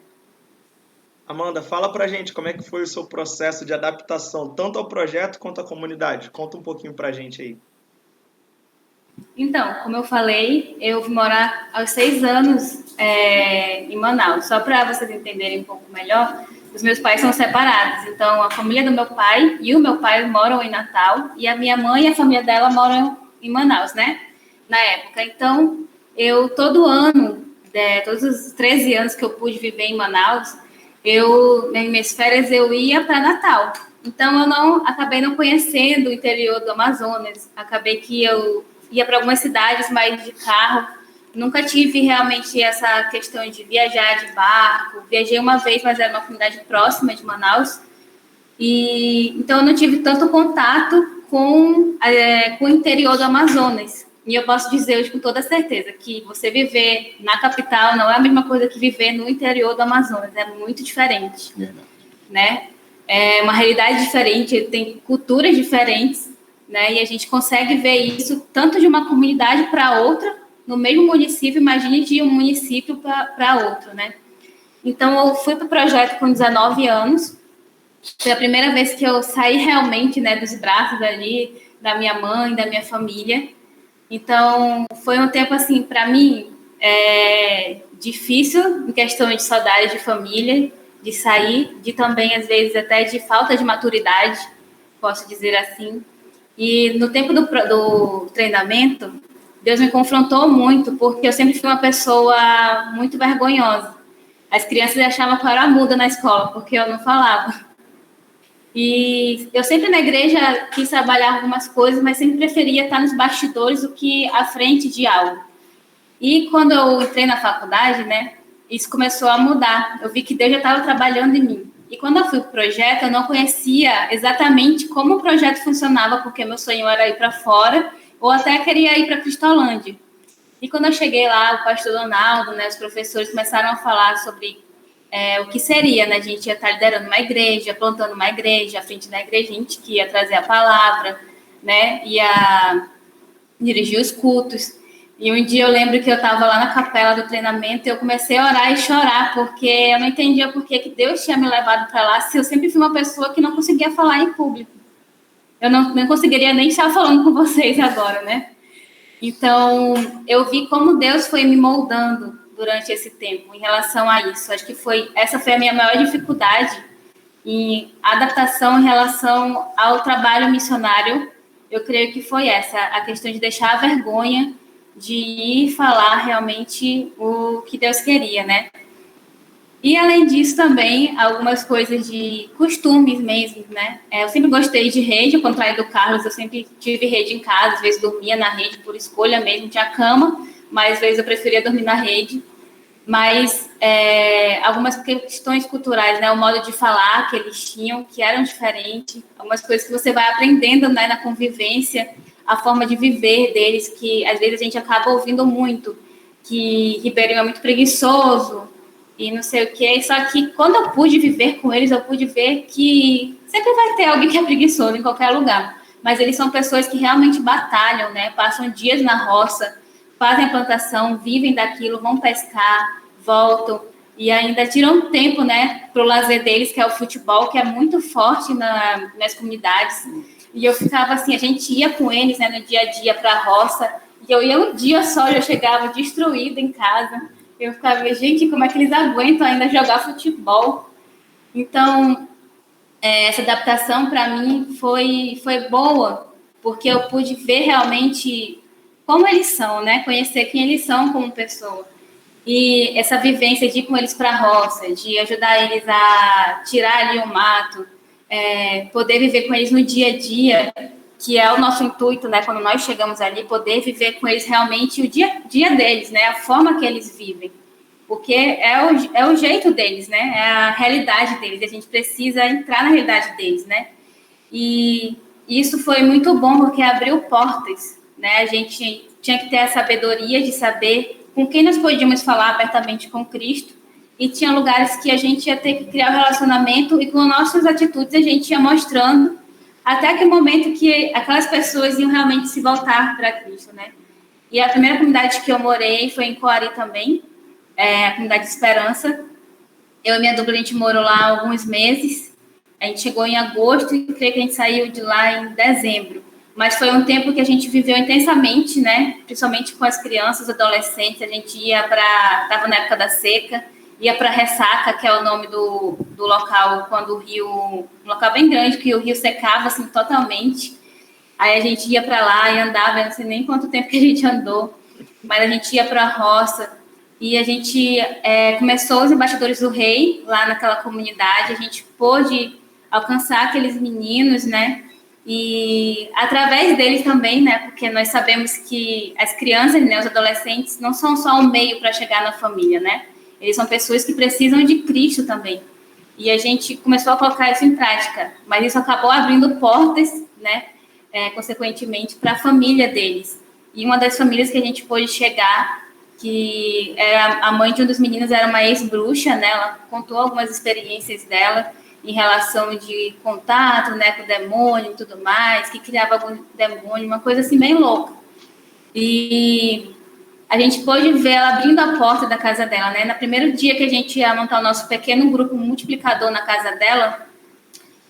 Amanda, fala pra gente como é que foi o seu processo de adaptação, tanto ao projeto quanto à comunidade. Conta um pouquinho pra gente aí. Então, como eu falei, eu vim morar aos 6 anos em Manaus. Só para vocês entenderem um pouco melhor, os meus pais são separados. Então, a família do meu pai e o meu pai moram em Natal, e a minha mãe e a família dela moram em Manaus, né? Na época. Então, eu todo ano, todos os 13 anos que eu pude viver em Manaus, nas minhas férias eu ia para Natal. Então, acabei não conhecendo o interior do Amazonas. Acabei que eu ia para algumas cidades, mas de carro. Nunca tive realmente essa questão de viajar de barco. Viajei uma vez, mas era uma comunidade próxima de Manaus. Então, eu não tive tanto contato com o interior do Amazonas. E eu posso dizer hoje com toda certeza que você viver na capital não é a mesma coisa que viver no interior do Amazonas. É muito diferente. Verdade. Né? É uma realidade diferente, tem culturas diferentes. Né? E a gente consegue ver isso tanto de uma comunidade para outra, no mesmo município, imagine de um município para outro, né? Então, eu fui para o projeto com 19 anos, foi a primeira vez que eu saí realmente, né, dos braços ali, da minha mãe, da minha família. Então, foi um tempo, assim, para mim, difícil, em questão de saudade de família, de sair, de também, às vezes, até de falta de maturidade, posso dizer assim. E no tempo do treinamento, Deus me confrontou muito, porque eu sempre fui uma pessoa muito vergonhosa. As crianças achavam que eu era muda na escola, porque eu não falava. E eu sempre na igreja quis trabalhar algumas coisas, mas sempre preferia estar nos bastidores do que à frente de algo. E quando eu entrei na faculdade, né, isso começou a mudar. Eu vi que Deus já estava trabalhando em mim. E quando eu fui para o projeto, eu não conhecia exatamente como o projeto funcionava, porque meu sonho era ir para fora, ou até queria ir para Cristolândia. E quando eu cheguei lá, o pastor Donaldo, né, os professores começaram a falar sobre o que seria, né, a gente ia estar liderando uma igreja, plantando uma igreja, à frente da igreja, a gente que ia trazer a palavra, né, ia dirigir os cultos. E um dia eu lembro que eu estava lá na capela do treinamento e eu comecei a orar e chorar, porque eu não entendia por que Deus tinha me levado para lá, se eu sempre fui uma pessoa que não conseguia falar em público. Eu não conseguiria nem estar falando com vocês agora, né? Então, eu vi como Deus foi me moldando durante esse tempo em relação a isso. Acho que essa foi a minha maior dificuldade em adaptação em relação ao trabalho missionário. Eu creio que foi essa, a questão de deixar a vergonha de ir falar realmente o que Deus queria, né? E, além disso, também, algumas coisas de costumes mesmo, né? Eu sempre gostei de rede, ao contrário do Carlos, eu sempre tive rede em casa, às vezes dormia na rede por escolha mesmo, tinha cama, mas às vezes eu preferia dormir na rede. Mas algumas questões culturais, né? O modo de falar que eles tinham, que eram diferentes, algumas coisas que você vai aprendendo, né, na convivência, a forma de viver deles, que às vezes a gente acaba ouvindo muito, que Ribeirinho é muito preguiçoso e não sei o quê. Só que quando eu pude viver com eles, eu pude ver que sempre vai ter alguém que é preguiçoso em qualquer lugar. Mas eles são pessoas que realmente batalham, né? Passam dias na roça, fazem a plantação, vivem daquilo, vão pescar, voltam e ainda tiram tempo, né, para o lazer deles, que é o futebol, que é muito forte nas comunidades. E eu ficava assim, a gente ia com eles, né, no dia a dia para a roça, e eu ia um dia só, eu chegava destruída em casa. Eu ficava, gente, como é que eles aguentam ainda jogar futebol? Então, essa adaptação para mim foi boa, porque eu pude ver realmente como eles são, né? Conhecer quem eles são como pessoa. E essa vivência de ir com eles para a roça, de ajudar eles a tirar ali o mato, poder viver com eles no dia a dia, que é o nosso intuito, né? Quando nós chegamos ali, poder viver com eles realmente o dia a dia deles, né? A forma que eles vivem. Porque é o jeito deles, né? É a realidade deles. E a gente precisa entrar na realidade deles, né? E isso foi muito bom porque abriu portas, né? A gente tinha que ter a sabedoria de saber com quem nós podíamos falar abertamente com Cristo, e tinha lugares que a gente ia ter que criar um relacionamento e com nossas atitudes a gente ia mostrando até aquele momento que aquelas pessoas iam realmente se voltar para Cristo, né? E a primeira comunidade que eu morei foi em Coari também, a comunidade de Esperança. Eu e minha dupla, a gente morou lá há alguns meses. A gente chegou em agosto e creio que a gente saiu de lá em dezembro. Mas foi um tempo que a gente viveu intensamente, né? Principalmente com as crianças, adolescentes. A gente ia para... Estava na época da seca, ia para Ressaca, que é o nome do local, quando o rio... Um local bem grande, que o rio secava, assim, totalmente. Aí a gente ia para lá e andava, eu não sei nem quanto tempo que a gente andou, mas a gente ia para a roça. E a gente começou os Embaixadores do Rei, lá naquela comunidade. A gente pôde alcançar aqueles meninos, né? E através deles também, né? Porque nós sabemos que as crianças, né, os adolescentes, não são só um meio para chegar na família, né? Eles são pessoas que precisam de Cristo também. E a gente começou a colocar isso em prática, mas isso acabou abrindo portas, né? Consequentemente, para a família deles. E uma das famílias que a gente pôde chegar, que era a mãe de um dos meninos, era uma ex-bruxa, né? Ela contou algumas experiências dela em relação de contato, né, com o demônio e tudo mais, que criava algum demônio, uma coisa assim bem louca. E a gente pôde ver ela abrindo a porta da casa dela, né? No primeiro dia que a gente ia montar o nosso pequeno grupo multiplicador na casa dela,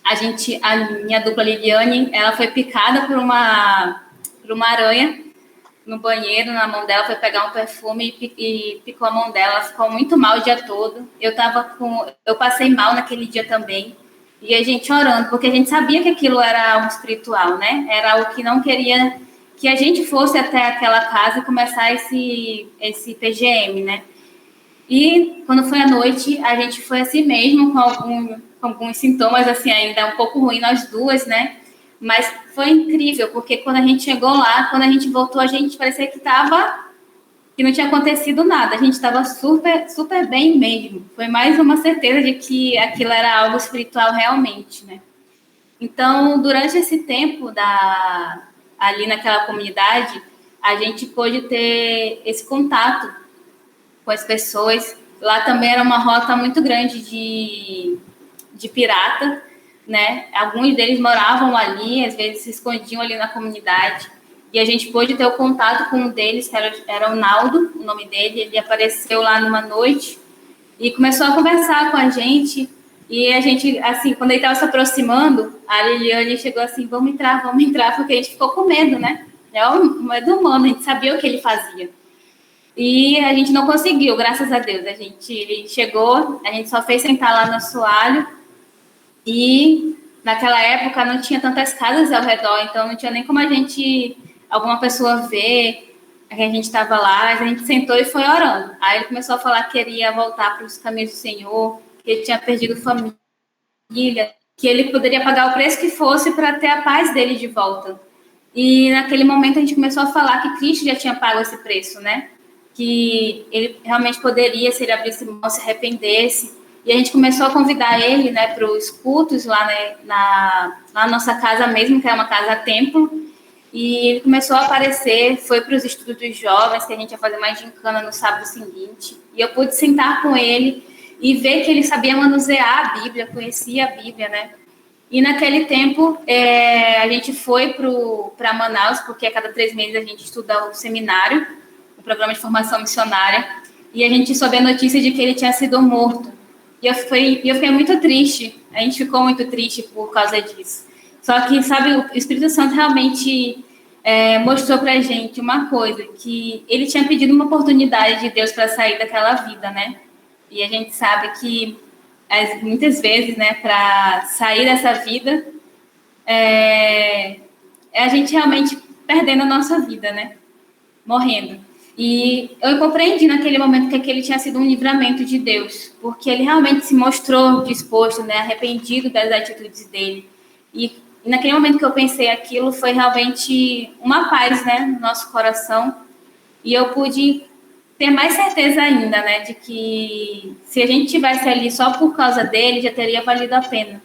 a minha dupla Liliane, ela foi picada por uma aranha no banheiro, na mão dela, foi pegar um perfume e picou a mão dela, ela ficou muito mal o dia todo. Eu passei mal naquele dia também, e a gente orando, porque a gente sabia que aquilo era algo espiritual, né? Era algo que não queria que a gente fosse até aquela casa e começar esse PGM, né? E quando foi à noite, a gente foi assim mesmo, com alguns sintomas, assim, ainda um pouco ruim nós duas, né? Mas foi incrível, porque quando a gente chegou lá, quando a gente voltou, a gente parecia que não tinha acontecido nada. A gente estava super, super bem mesmo. Foi mais uma certeza de que aquilo era algo espiritual realmente, né? Então, durante esse tempo ali naquela comunidade, a gente pôde ter esse contato com as pessoas. Lá também era uma rota muito grande de pirata, né? Alguns deles moravam ali, às vezes se escondiam ali na comunidade, e a gente pôde ter o contato com um deles, que era o Naldo, o nome dele. Ele apareceu lá numa noite e começou a conversar com a gente, e a gente, assim, quando ele estava se aproximando, a Liliane chegou assim, vamos entrar, porque a gente ficou com medo, né? É um medo humano, a gente sabia o que ele fazia. E a gente não conseguiu, graças a Deus. Ele chegou, a gente só fez sentar lá no assoalho. E naquela época não tinha tantas casas ao redor, então não tinha nem como alguma pessoa ver que a gente estava lá. A gente sentou e foi orando. Aí ele começou a falar que queria voltar para os caminhos do Senhor, que ele tinha perdido família, que ele poderia pagar o preço que fosse para ter a paz dele de volta. E naquele momento a gente começou a falar que Cristo já tinha pago esse preço, né? Que ele realmente poderia, se ele abrisse mão, se arrependesse. E a gente começou a convidar ele, né, para os cultos lá, né, na nossa casa mesmo, que é uma casa-templo. E ele começou a aparecer, foi para os estudos dos jovens, que a gente ia fazer mais gincana no sábado seguinte. E eu pude sentar com ele e ver que ele sabia manusear a Bíblia, conhecia a Bíblia, né? E naquele tempo, a gente foi para Manaus, porque a cada 3 meses a gente estuda o seminário, o programa de formação missionária, e a gente soube a notícia de que ele tinha sido morto. E eu fiquei muito triste, a gente ficou muito triste por causa disso. Só que, sabe, o Espírito Santo realmente mostrou pra gente uma coisa, que ele tinha pedido uma oportunidade de Deus para sair daquela vida, né? E a gente sabe que, muitas vezes, né, para sair dessa vida, é a gente realmente perdendo a nossa vida, né? Morrendo. E eu compreendi naquele momento que aquele tinha sido um livramento de Deus, porque ele realmente se mostrou disposto, né, arrependido das atitudes dele. E naquele momento que eu pensei aquilo, foi realmente uma paz, né, no nosso coração. E eu pude ter mais certeza ainda, né, de que se a gente tivesse ali só por causa dele, já teria valido a pena.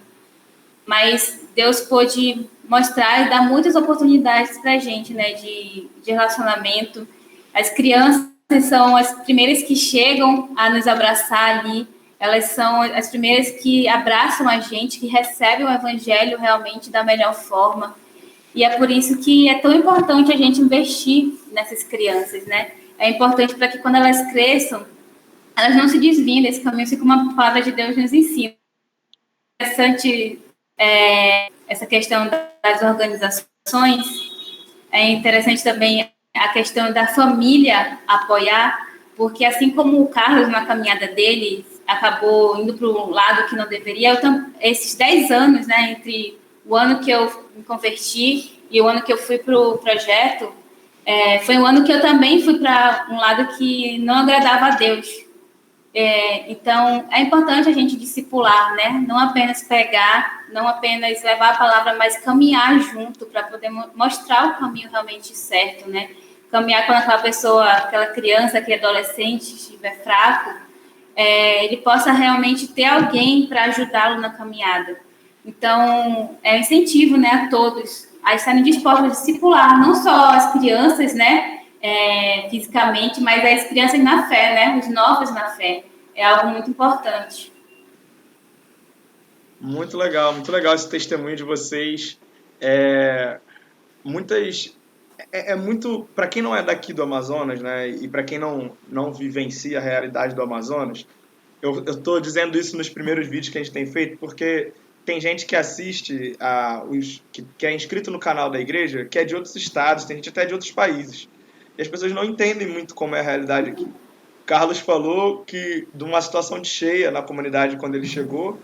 Mas Deus pôde mostrar e dar muitas oportunidades para a gente, né, de relacionamento. As crianças são as primeiras que chegam a nos abraçar ali, elas são as primeiras que abraçam a gente, que recebem o evangelho realmente da melhor forma. E é por isso que é tão importante a gente investir nessas crianças, né? É importante para que quando elas cresçam, elas não se desviem desse caminho, assim como a palavra de Deus nos ensina. É interessante essa questão das organizações, é interessante também a questão da família apoiar, porque assim como o Carlos, na caminhada dele, acabou indo para um lado que não deveria, esses 10 anos, né, entre o ano que eu me converti e o ano que eu fui para o projeto, foi um ano que eu também fui para um lado que não agradava a Deus. Então, é importante a gente discipular, né? Não apenas pregar, não apenas levar a palavra, mas caminhar junto para poder mostrar o caminho realmente certo, né? Caminhar com aquela pessoa, aquela criança, aquele adolescente estiver fraco, ele possa realmente ter alguém para ajudá-lo na caminhada. Então, é um incentivo, né, a todos a estarem dispostos a discipular, não só as crianças, né? Fisicamente, mas as crianças na fé, né? Os novos na fé. É algo muito importante. Muito legal esse testemunho de vocês. Muito, para quem não é daqui do Amazonas, né? E para quem não vivencia a realidade do Amazonas, eu estou dizendo isso nos primeiros vídeos que a gente tem feito, porque tem gente que assiste que é inscrito no canal da igreja, que é de outros estados, tem gente até de outros países. E as pessoas não entendem muito como é a realidade aqui. Carlos falou que de uma situação de cheia na comunidade quando ele chegou,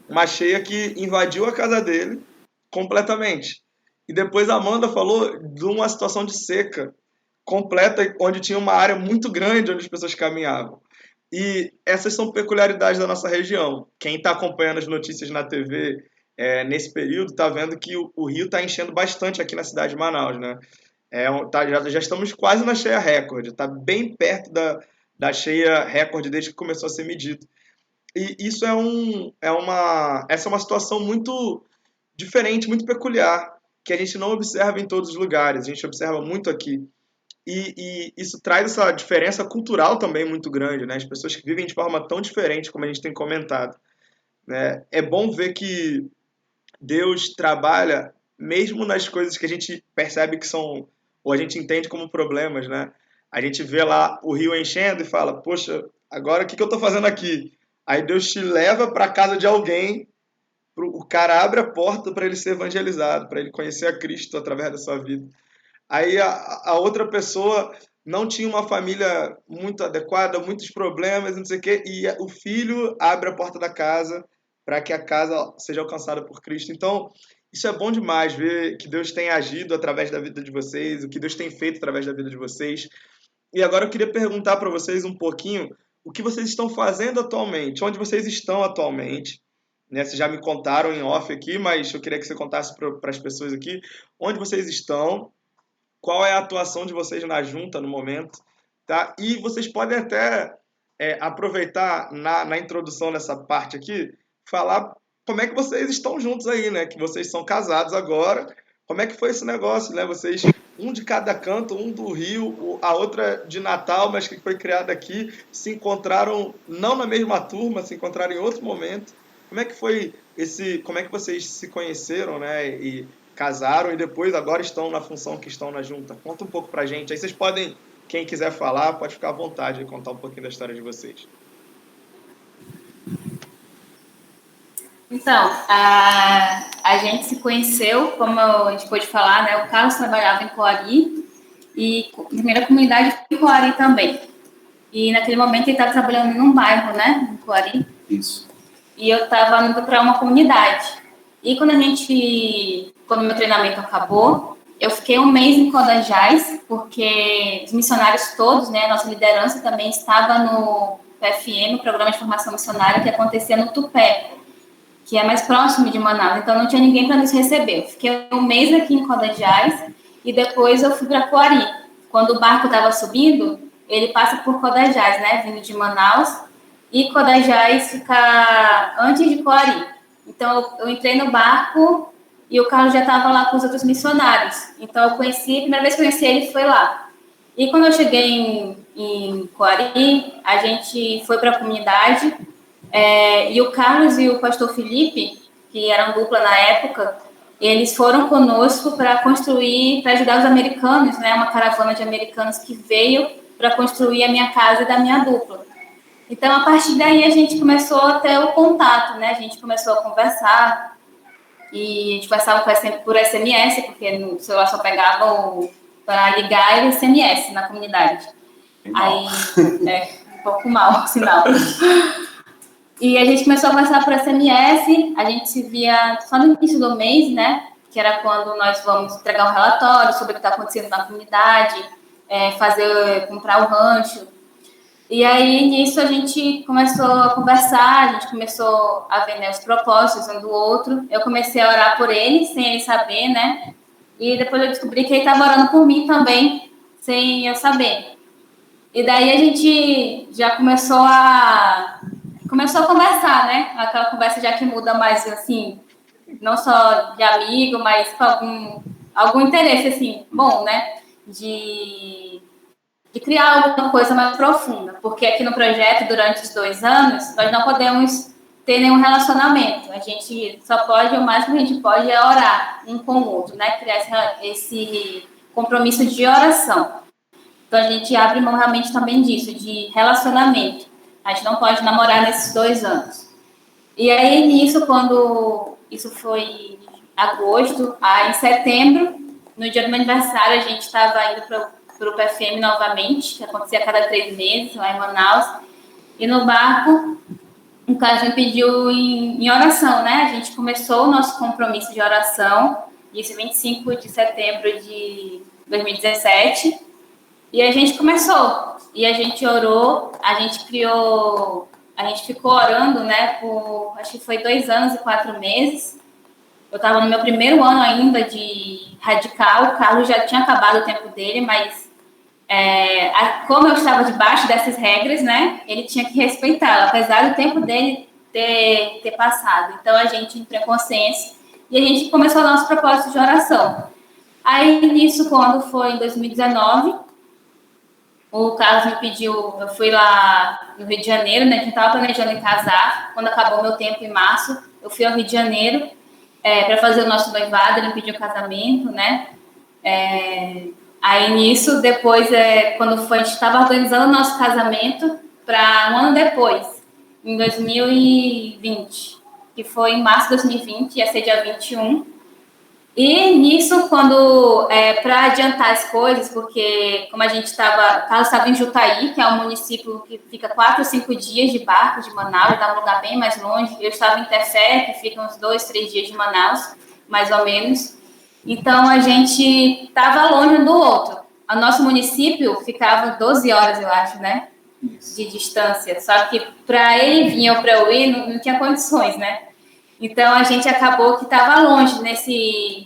uma cheia que invadiu a casa dele completamente. E depois a Amanda falou de uma situação de seca completa, onde tinha uma área muito grande onde as pessoas caminhavam. E essas são peculiaridades da nossa região. Quem está acompanhando as notícias na TV nesse período está vendo que o rio está enchendo bastante aqui na cidade de Manaus, né? Já estamos quase na cheia recorde, está bem perto da cheia recorde desde que começou a ser medido. E isso essa é uma situação muito diferente, muito peculiar, que a gente não observa em todos os lugares, a gente observa muito aqui. E isso traz essa diferença cultural também muito grande, né? As pessoas que vivem de forma tão diferente, como a gente tem comentado, né? É bom ver que Deus trabalha mesmo nas coisas que a gente percebe que são, ou a gente entende como problemas, né? A gente vê lá o rio enchendo e fala, poxa, agora o que eu estou fazendo aqui? Aí Deus te leva para a casa de alguém, o cara abre a porta para ele ser evangelizado, para ele conhecer a Cristo através da sua vida. Aí a outra pessoa não tinha uma família muito adequada, muitos problemas, não sei o quê, e o filho abre a porta da casa para que a casa seja alcançada por Cristo. Então, isso é bom demais, ver que Deus tem agido através da vida de vocês, o que Deus tem feito através da vida de vocês. E agora eu queria perguntar para vocês um pouquinho o que vocês estão fazendo atualmente, onde vocês estão atualmente, né? Vocês já me contaram em off aqui, mas eu queria que você contasse para as pessoas aqui onde vocês estão, qual é a atuação de vocês na junta no momento, tá? E vocês podem até aproveitar na introdução dessa parte aqui, falar como é que vocês estão juntos aí, né? Que vocês são casados agora. Como é que foi esse negócio, né? Vocês, um de cada canto, um do Rio, a outra de Natal, mas que foi criada aqui, se encontraram não na mesma turma, se encontraram em outro momento. Como é que foi como é que vocês se conheceram, né? E casaram e depois agora estão na função que estão na junta. Conta um pouco pra gente. Aí vocês podem, quem quiser falar, pode ficar à vontade de contar um pouquinho da história de vocês. Então, a gente se conheceu, como a gente pôde falar, né? O Carlos trabalhava em Coari e na primeira comunidade em Coari também. E naquele momento ele estava trabalhando num bairro, né? Em Coari. Isso. E eu estava indo para uma comunidade. E quando o meu treinamento acabou, eu fiquei um mês em Codajás, porque os missionários todos, né, nossa liderança também estava no PFM, o Programa de Formação Missionária, que acontecia no Tupé, que é mais próximo de Manaus, então não tinha ninguém para nos receber. Eu fiquei um mês aqui em Codajás e depois eu fui para Coari. Quando o barco estava subindo, ele passa por Codajás, né, vindo de Manaus, e Codajás fica antes de Coari. Então eu entrei no barco e o Carlos já estava lá com os outros missionários. Então eu conheci, a primeira vez que eu conheci ele foi lá. E quando eu cheguei em Coari, a gente foi para a comunidade, e o Carlos e o pastor Felipe, que eram dupla na época, eles foram conosco para construir, para ajudar os americanos, né, uma caravana de americanos que veio para construir a minha casa e da minha dupla. Então, a partir daí, a gente começou a ter o contato, né, a gente começou a conversar, e a gente conversava por SMS, porque no celular só pegava para ligar e SMS na comunidade. Aí, um pouco mal o sinal. E a gente começou a conversar por SMS, a gente se via só no início do mês, né? Que era quando nós vamos entregar um relatório sobre o que está acontecendo na comunidade, comprar o rancho. E aí, nisso, a gente começou a conversar, a gente começou a ver, né, os propósitos um do outro. Eu comecei a orar por ele, sem ele saber, né? E depois eu descobri que ele estava orando por mim também, sem eu saber. E daí a gente já começou a conversar, né? Aquela conversa já que muda mais, assim, não só de amigo, mas com algum interesse, assim, bom, né? De criar alguma coisa mais profunda. Porque aqui no projeto, durante os 2 anos, nós não podemos ter nenhum relacionamento. A gente só pode, o máximo que a gente pode é orar um com o outro, né? Criar esse compromisso de oração. Então, a gente abre mão realmente também disso, de relacionamento. A gente não pode namorar nesses 2 anos. E aí, nisso, quando isso foi em agosto, aí em setembro, no dia do meu aniversário, a gente estava indo para o PFM novamente, que acontecia a cada 3 meses, lá em Manaus. E no barco, o Carlos me pediu em oração, né? A gente começou o nosso compromisso de oração, isso em 25 de setembro de 2017. E a gente começou, e a gente orou, a gente ficou orando, né, por, acho que foi 2 anos e 4 meses. Eu estava no meu primeiro ano ainda de radical, o Carlos já tinha acabado o tempo dele, mas como eu estava debaixo dessas regras, né, ele tinha que respeitá-la, apesar do tempo dele ter passado. Então, a gente entrou em consciência e a gente começou o nosso propósito de oração. Aí, nisso, quando foi em 2019... O Carlos me pediu, eu fui lá no Rio de Janeiro, né? A gente estava planejando em casar. Quando acabou meu tempo em março, eu fui ao Rio de Janeiro para fazer o nosso noivado. Ele me pediu casamento, né? Aí nisso, depois, quando foi, a gente estava organizando o nosso casamento para um ano depois, em 2020, que foi em março de 2020, ia ser dia 21. E nisso, para adiantar as coisas, porque como a gente Carlos estava em Jutaí, que é um município que fica 4 ou 5 dias de barco de Manaus, está um lugar bem mais longe. Eu estava em Tefé, que fica uns 2, 3 dias de Manaus, mais ou menos. Então, a gente estava longe um do outro. O nosso município ficava 12 horas, eu acho, né? De distância. Só que para ele vir ou para eu ir, não tinha condições, né? Então, a gente acabou que estava longe nesse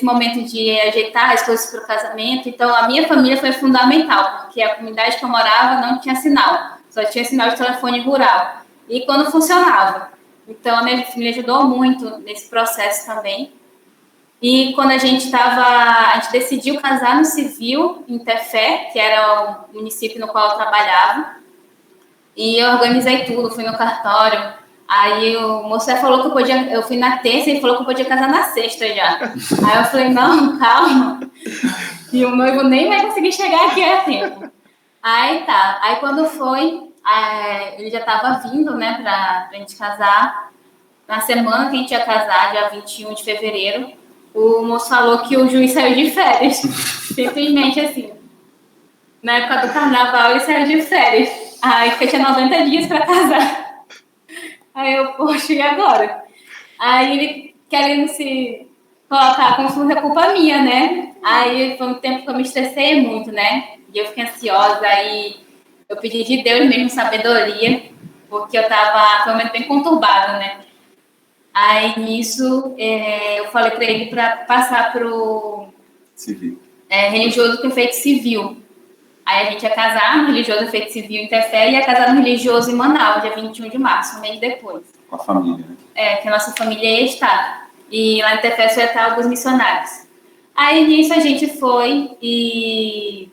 momento de ajeitar as coisas para o casamento. Então, a minha família foi fundamental, porque a comunidade que eu morava não tinha sinal, só tinha sinal de telefone rural. E quando funcionava. Então, a minha família ajudou muito nesse processo também. E quando a gente decidiu casar no civil, em Tefé, que era o município no qual eu trabalhava. E eu organizei tudo, fui no cartório. Aí o moço falou que eu fui na terça e ele falou que eu podia casar na sexta já. Aí eu falei, não, calma, e o noivo nem vai conseguir chegar aqui a tempo. Aí tá, aí quando foi, ele já estava vindo, né, pra gente casar. Na semana que a gente ia casar, dia 21 de fevereiro, o moço falou que o juiz saiu de férias, simplesmente assim. Na época do carnaval ele saiu de férias, aí que tinha 90 dias para casar. Aí eu, poxa, e agora? Aí ele querendo se colocar como se fosse culpa minha, né? Aí foi um tempo que eu me estressei muito, né? E eu fiquei ansiosa, aí eu pedi de Deus mesmo sabedoria, porque foi um momento bem conturbado, né? Aí nisso eu falei para ele para passar pro Civil. religioso com efeito civil. Aí a gente ia casar no religioso efeito civil em Tefé e ia casar no religioso em Manaus, dia 21 de março, um mês depois. Com a família, né? Que a nossa família ia estar. E lá em Tefé só ia estar alguns missionários. Aí nisso a gente foi e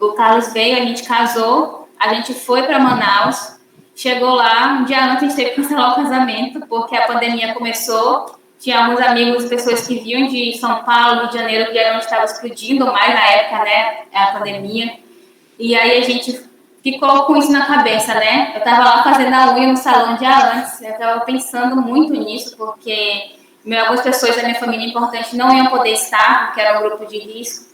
o Carlos veio, a gente casou, a gente foi para Manaus, chegou lá, um dia antes a gente teve que cancelar o casamento, porque a pandemia começou, tinha alguns amigos, pessoas que vinham de São Paulo, Rio de Janeiro, que era onde estava explodindo mais na época, né, a pandemia, e aí a gente ficou com isso na cabeça, né, eu estava lá fazendo a unha no salão um dia antes, eu estava pensando muito nisso, porque algumas pessoas da minha família importante não iam poder estar, porque era um grupo de risco.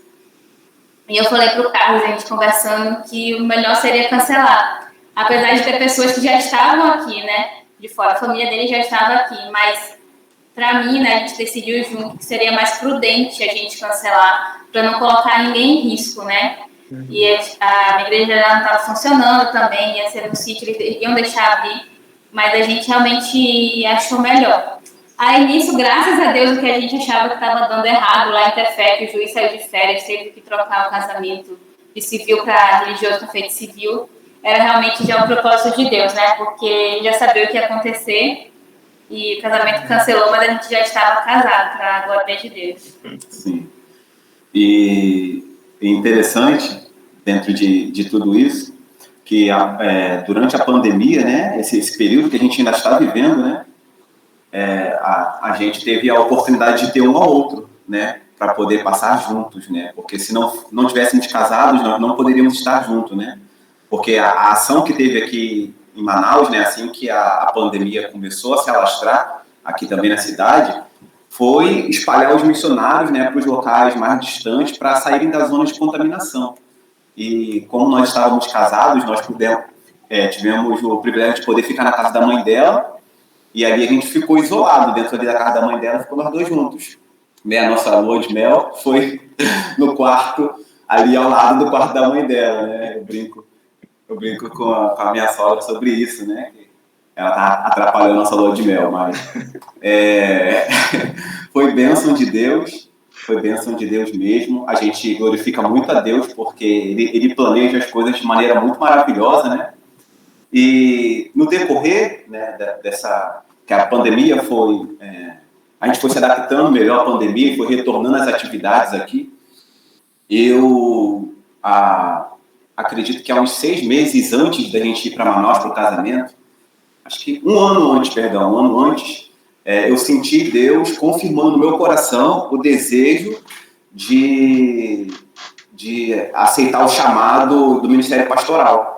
E eu falei para o Carlos, a gente conversando, que o melhor seria cancelar. Apesar de ter pessoas que já estavam aqui, né? De fora, a família dele já estava aqui. Mas, para mim, né, a gente decidiu junto que seria mais prudente a gente cancelar, para não colocar ninguém em risco, né? E a minha igreja não estava funcionando também, ia ser no sítio, eles iam deixar abrir. Mas a gente realmente achou melhor. Aí, nisso, graças a Deus, o que a gente achava que estava dando errado lá em Tefé, que o juiz saiu de férias, teve que trocar o casamento de civil para religioso para feito civil, era realmente já um propósito de Deus, né? Porque ele já sabia o que ia acontecer e o casamento cancelou, mas a gente já estava casado, para a glória de Deus. Sim. E interessante, dentro de tudo isso, que durante a pandemia, né, esse período que a gente ainda está vivendo, né, a gente teve a oportunidade de ter um ao outro, né, para poder passar juntos, né, porque se não tivéssemos casados, nós não poderíamos estar juntos, né, porque a ação que teve aqui em Manaus, né, assim que a pandemia começou a se alastrar, aqui também na cidade, foi espalhar os missionários, né, para os locais mais distantes para saírem da zona de contaminação. E como nós estávamos casados, nós tivemos o privilégio de poder ficar na casa da mãe dela. E ali a gente ficou isolado dentro ali da casa da mãe dela, ficou nós dois juntos. Né? A nossa lua de mel foi no quarto, ali ao lado do quarto da mãe dela. Né? Eu brinco com a minha sogra sobre isso, né? Ela tá atrapalhando a nossa lua de mel, mas foi bênção de Deus, foi bênção de Deus mesmo. A gente glorifica muito a Deus porque ele planeja as coisas de maneira muito maravilhosa, né? E no decorrer, né, que a pandemia foi, a gente foi se adaptando melhor à pandemia, foi retornando às atividades aqui. Eu acredito que há uns 6 meses antes da gente ir para Manaus para o casamento, acho que um ano antes, eu senti Deus confirmando no meu coração o desejo de aceitar o chamado do ministério pastoral.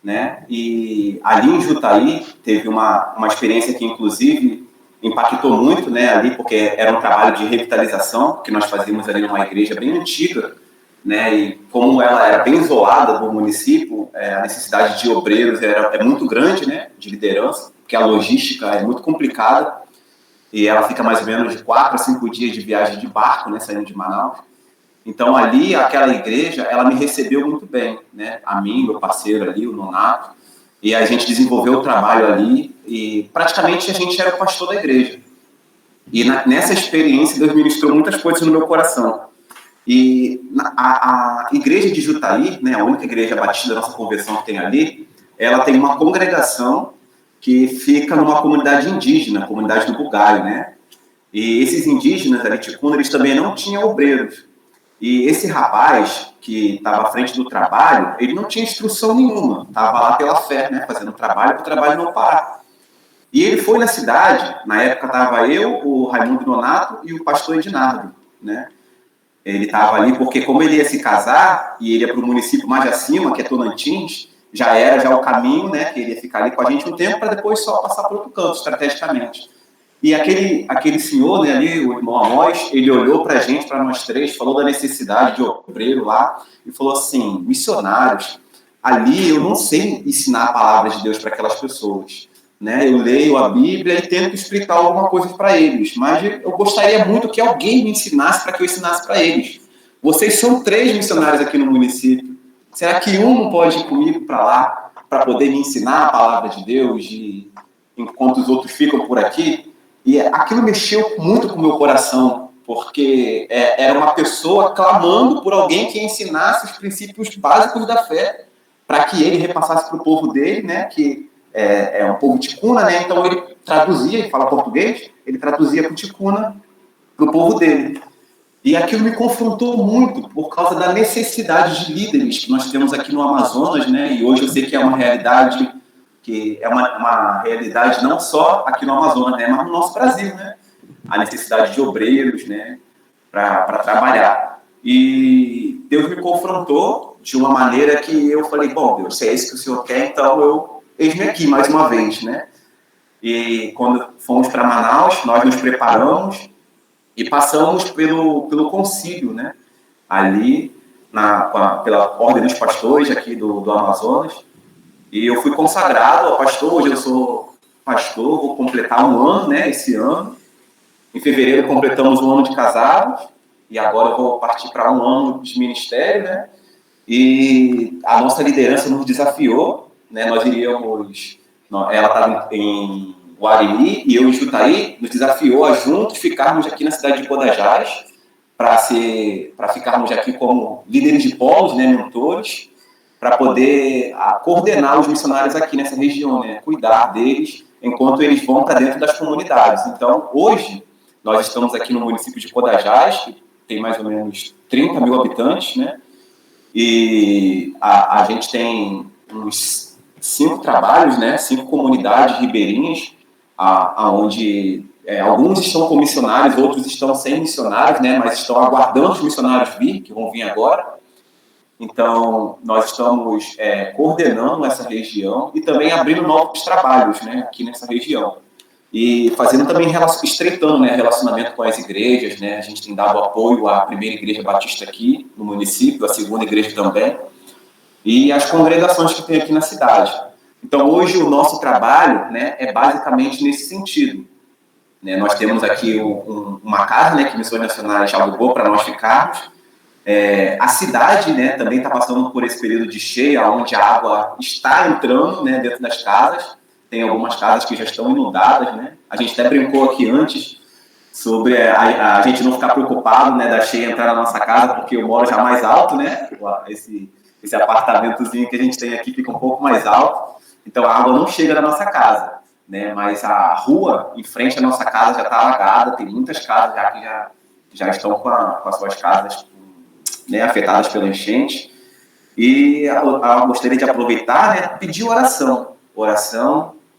Né? E ali em Jutaí teve uma experiência que inclusive impactou muito, né, ali, porque era um trabalho de revitalização que nós fazíamos ali numa igreja bem antiga, né, e como ela era bem isolada do município, a necessidade de obreiros é muito grande, né, de liderança, porque a logística é muito complicada e ela fica mais ou menos de 4 a 5 dias de viagem de barco, né, saindo de Manaus. Então, ali, aquela igreja, ela me recebeu muito bem, né? A mim, meu parceiro ali, o Nonato, e a gente desenvolveu o trabalho ali, e praticamente a gente era o pastor da igreja. E nessa experiência, Deus ministrou muitas coisas no meu coração. E a igreja de Jutaí, né, a única igreja batista da nossa conversão que tem ali, ela tem uma congregação que fica numa comunidade indígena, a comunidade do Bugai, né? E esses indígenas ali, Ticuna, eles também não tinham obreiros. E esse rapaz que estava à frente do trabalho, ele não tinha instrução nenhuma, estava lá pela fé, né, fazendo trabalho para o trabalho não parar. E ele foi na cidade, na época estava eu, o Raimundo Nonato e o pastor Edinardo, né? Ele estava ali porque como ele ia se casar e ele ia para o município mais acima, que é Tonantins, já era o caminho, né, que ele ia ficar ali com a gente um tempo para depois só passar para outro canto, estrategicamente. E aquele senhor, né, ali, o irmão Amós, ele olhou para a gente, para nós três, falou da necessidade de obreiro lá, e falou assim, missionários, ali eu não sei ensinar a palavra de Deus para aquelas pessoas, né? Eu leio a Bíblia e tento explicar alguma coisa para eles, mas eu gostaria muito que alguém me ensinasse para que eu ensinasse para eles. Vocês são 3 missionários aqui no município. Será que um não pode ir comigo para lá para poder me ensinar a palavra de Deus enquanto os outros ficam por aqui? E aquilo mexeu muito com o meu coração, porque era uma pessoa clamando por alguém que ensinasse os princípios básicos da fé, para que ele repassasse para o povo dele, né? Que é um povo ticuna, né? Então ele traduzia, ele fala português, ele traduzia para o ticuna, para o povo dele. E aquilo me confrontou muito por causa da necessidade de líderes que nós temos aqui no Amazonas, né? E hoje eu sei que é uma realidade que é uma realidade não só aqui no Amazonas, né? Mas no nosso Brasil, né? A necessidade de obreiros, né? Para trabalhar. E Deus me confrontou de uma maneira que eu falei, bom, Deus, se é isso que o Senhor quer, então eis-me aqui mais uma vez, né? E quando fomos para Manaus, nós nos preparamos e passamos pelo concílio, né? Ali, pela ordem dos pastores aqui do Amazonas. E eu fui consagrado ao pastor, hoje eu sou pastor, vou completar um ano, né? Esse ano. Em fevereiro completamos um ano de casados. E agora eu vou partir para um ano de ministério, né? E a nossa liderança nos desafiou, né? Nós iríamos... Ela estava em Guarani e eu em Jutaí, nos desafiou a juntos ficarmos aqui na cidade de Codajás para ficarmos aqui como líderes de polos, né, mentores, para poder coordenar os missionários aqui nessa região, né, cuidar deles enquanto eles vão para dentro das comunidades. Então, hoje, nós estamos aqui no município de Codajás, que tem mais ou menos 30 mil habitantes, né, e a gente tem uns 5 trabalhos, né, 5 comunidades ribeirinhas, onde alguns estão com missionários, outros estão sem missionários, né, mas estão aguardando os missionários que vão vir agora. Então, nós estamos coordenando essa região e também abrindo novos trabalhos, né, aqui nessa região. E fazendo também, estreitando, né, relacionamento com as igrejas, né, a gente tem dado apoio à primeira igreja batista aqui no município, à segunda igreja também, e as congregações que tem aqui na cidade. Então, hoje, o nosso trabalho, né, é basicamente nesse sentido. Né, nós temos aqui uma casa, né, que Missões Nacionais alugou para nós ficarmos. A cidade, né, também está passando por esse período de cheia, onde a água está entrando, né, dentro das casas. Tem algumas casas que já estão inundadas. Né? A gente até brincou aqui antes sobre a gente não ficar preocupado, né, da cheia entrar na nossa casa, porque eu moro já mais alto, né? Esse apartamentozinho que a gente tem aqui fica um pouco mais alto. Então, a água não chega na nossa casa, né? Mas a rua em frente à nossa casa já está alagada, tem muitas casas já que já estão com as suas casas, né, afetadas pela enchente. E eu gostaria de aproveitar, né, pedir oração,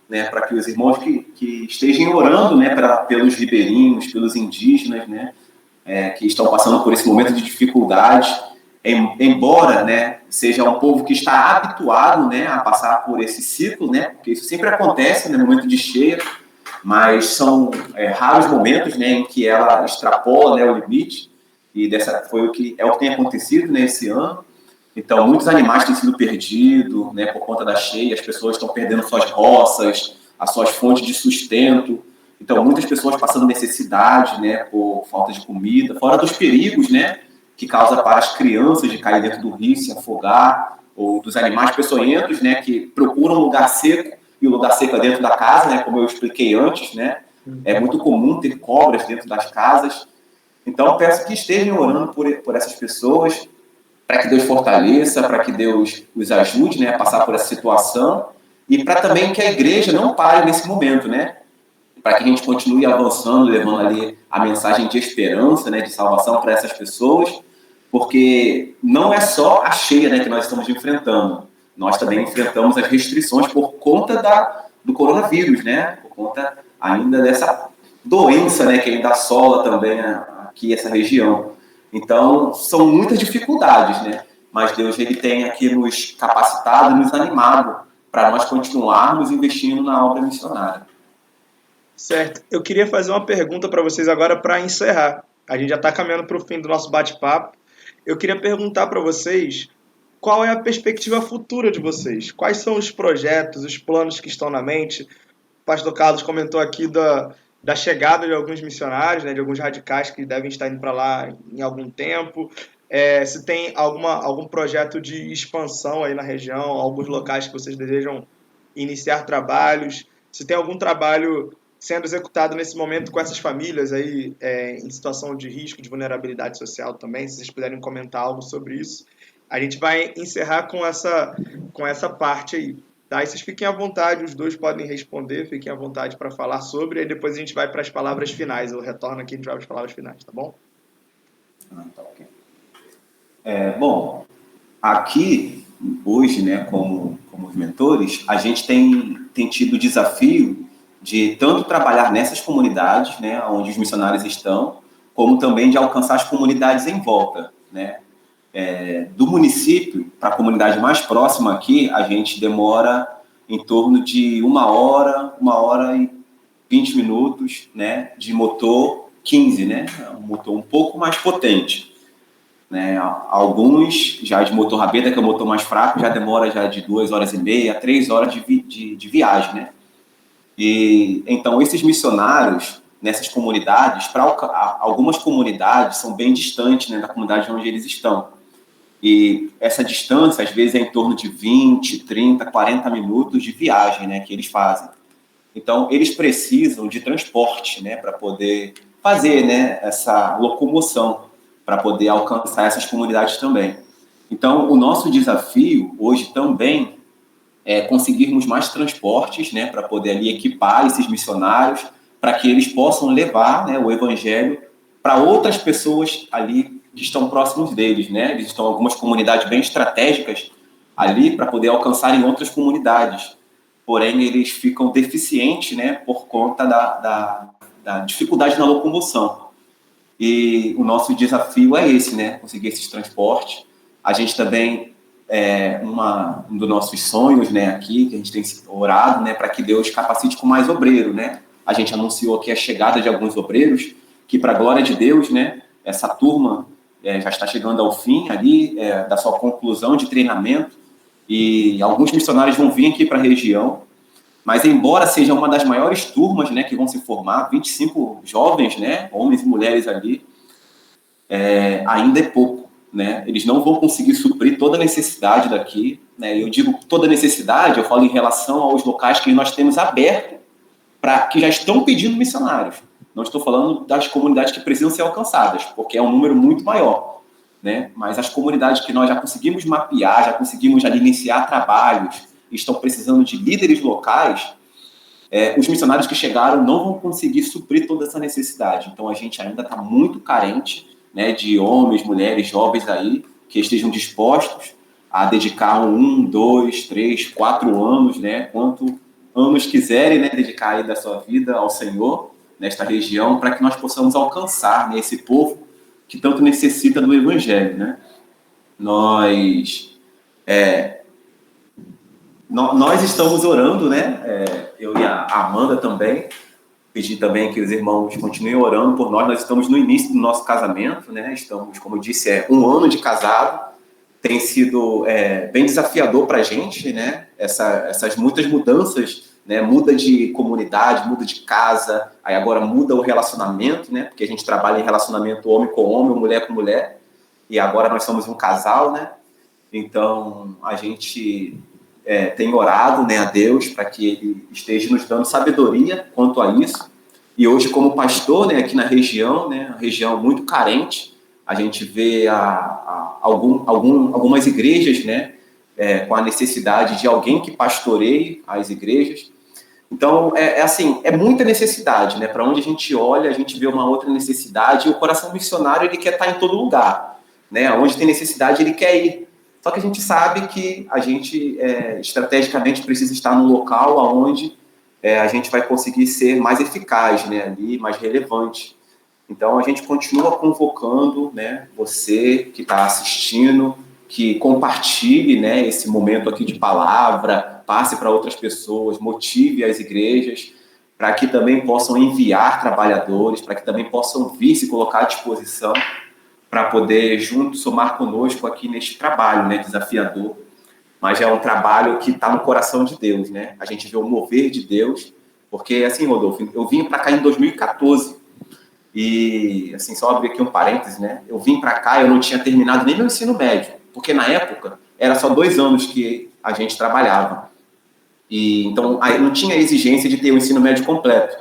né, para que os irmãos que estejam orando, né, pelos ribeirinhos, pelos indígenas, né, que estão passando por esse momento de dificuldade, embora, né, seja um povo que está habituado, né, a passar por esse ciclo, né, porque isso sempre acontece, né, no momento de cheia, mas são raros momentos, né, em que ela extrapola, né, o limite, e foi o que tem acontecido nesse ano. Então, muitos animais têm sido perdidos, né, por conta da cheia, as pessoas estão perdendo suas roças, as suas fontes de sustento. Então, muitas pessoas passando necessidade, né, por falta de comida, fora dos perigos, né, que causa para as crianças de cair dentro do rio, se afogar, ou dos animais peçonhentos, né, que procuram um lugar seco, e o lugar seco é dentro da casa, né, como eu expliquei antes, né, é muito comum ter cobras dentro das casas. Então, peço que estejam orando por essas pessoas, para que Deus fortaleça, para que Deus os ajude, né, a passar por essa situação, e para também que a igreja não pare nesse momento, né, para que a gente continue avançando, levando ali a mensagem de esperança, né, de salvação para essas pessoas, porque não é só a cheia, né, que nós estamos enfrentando, nós também enfrentamos as restrições por conta do coronavírus, né, por conta ainda dessa doença, né, que ainda assola também aqui essa região. Então, são muitas dificuldades, né, mas Deus ele tem aqui nos capacitado e nos animado para nós continuarmos investindo na obra missionária. Certo. Eu queria fazer uma pergunta para vocês agora para encerrar. A gente já está caminhando para o fim do nosso bate-papo. Eu queria perguntar para vocês qual é a perspectiva futura de vocês. Quais são os projetos, os planos que estão na mente pastor Carlos comentou aqui da chegada de alguns missionários, né, de alguns radicais que devem estar indo para lá em algum tempo. Se tem algum projeto de expansão aí na região, alguns locais que vocês desejam iniciar trabalhos, se tem algum trabalho sendo executado nesse momento com essas famílias aí em situação de risco, de vulnerabilidade social também, se vocês puderem comentar algo sobre isso. A gente vai encerrar com essa parte aí. Tá? E vocês fiquem à vontade, os dois podem responder, fiquem à vontade para falar sobre, e depois a gente vai para as palavras finais. Eu retorno aqui e a gente vai para as palavras finais, tá bom? Tá ok. Bom, aqui, hoje, né, como os mentores, a gente tem tido o desafio de tanto trabalhar nessas comunidades, né, onde os missionários estão, como também de alcançar as comunidades em volta, né? Do município para a comunidade mais próxima aqui, a gente demora em torno de 1 hora e 20 minutos, né, de motor 15, né, um motor um pouco mais potente. Né? Alguns já de motor rabeta, que é o motor mais fraco, já demora já de 2h30 a 3 horas de viagem, né? E então esses missionários nessas comunidades, para algumas comunidades são bem distantes, né, da comunidade onde eles estão. E essa distância às vezes é em torno de 20, 30, 40 minutos de viagem, né, que eles fazem. Então eles precisam de transporte, né, para poder fazer, né, essa locomoção, para poder alcançar essas comunidades também. Então, o nosso desafio hoje também é conseguirmos mais transportes, né, para poder ali equipar esses missionários, para que eles possam levar, né, o evangelho para outras pessoas ali que estão próximos deles, né? Eles estão em algumas comunidades bem estratégicas ali para poder alcançar em outras comunidades. Porém, eles ficam deficientes, né, por conta da dificuldade na locomoção. E o nosso desafio é esse, né? Conseguir esses transportes. A gente também, um dos nossos sonhos, né, aqui, que a gente tem orado, né, para que Deus capacite com mais obreiro, né? A gente anunciou aqui a chegada de alguns obreiros, que para a glória de Deus, né, essa turma já está chegando ao fim ali, da sua conclusão de treinamento, e alguns missionários vão vir aqui para a região. Mas, embora seja uma das maiores turmas, né, que vão se formar, 25 jovens, né, homens e mulheres ali, ainda é pouco, né? Eles não vão conseguir suprir toda a necessidade daqui, né? Eu digo toda a necessidade, eu falo em relação aos locais que nós temos aberto, que já estão pedindo missionários. Não estou falando das comunidades que precisam ser alcançadas, porque é um número muito maior, né? Mas as comunidades que nós já conseguimos mapear, já conseguimos ali iniciar trabalhos, estão precisando de líderes locais, os missionários que chegaram não vão conseguir suprir toda essa necessidade. Então, a gente ainda está muito carente, né, de homens, mulheres, jovens aí, que estejam dispostos a dedicar 1, 2, 3, 4 anos, né, quanto anos quiserem, né, dedicar aí da sua vida ao Senhor, nesta região, para que nós possamos alcançar, né, esse povo que tanto necessita do Evangelho, né? Nós estamos orando, né? Eu e a Amanda também. Pedir também que os irmãos continuem orando por nós. Nós estamos no início do nosso casamento, né? Estamos, como eu disse, 1 ano de casado. Tem sido bem desafiador para a gente, né? Essas muitas mudanças, né? Muda de comunidade, muda de casa, aí agora muda o relacionamento, né? Porque a gente trabalha em relacionamento homem com homem, mulher com mulher, e agora nós somos um casal, né? Então, a gente tem orado, né, a Deus para que Ele esteja nos dando sabedoria quanto a isso. E hoje, como pastor, né, aqui na região, né, uma região muito carente, a gente vê algumas igrejas, né, com a necessidade de alguém que pastoreie as igrejas. Então, é muita necessidade, né? Para onde a gente olha, a gente vê uma outra necessidade, e o coração missionário, ele quer estar em todo lugar, né? Onde tem necessidade, ele quer ir. Só que a gente sabe que a gente estrategicamente precisa estar no local onde a gente vai conseguir ser mais eficaz, né, ali, mais relevante. Então, a gente continua convocando, né, você que está assistindo, que compartilhe, né, esse momento aqui de palavra, passe para outras pessoas, motive as igrejas, para que também possam enviar trabalhadores, para que também possam vir se colocar à disposição, para poder juntos somar conosco aqui neste trabalho, né, desafiador, mas é um trabalho que está no coração de Deus, né? A gente vê o mover de Deus Porque, assim, Rodolfo, eu vim para cá em 2014 e, assim, só abrir aqui um parêntese, né? Eu vim para cá, eu não tinha terminado nem meu ensino médio, porque na época era só 2 anos que a gente trabalhava. E, então, aí não tinha exigência de ter o ensino médio completo.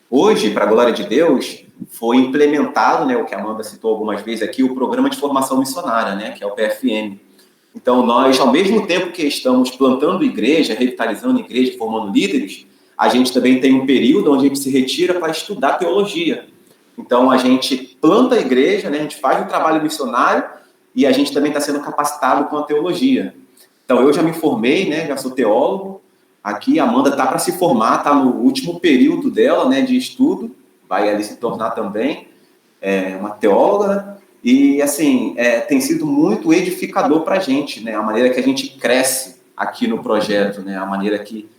Hoje, para a glória de Deus, foi implementado, né, o que a Amanda citou algumas vezes aqui, o Programa de Formação Missionária, né, que é o PFM. Então, nós, ao mesmo tempo que estamos plantando igreja, revitalizando igreja, formando líderes, a gente também tem um período onde a gente se retira para estudar teologia. Então, a gente planta a igreja, né, a gente faz o trabalho missionário e a gente também está sendo capacitado com a teologia. Então, eu já me formei, né, já sou teólogo. Aqui, a Amanda está para se formar, está no último período dela, né, de estudo, vai ali se tornar também uma teóloga, né? E, assim, tem sido muito edificador para a gente, né, a maneira que a gente cresce aqui no projeto, né, a maneira que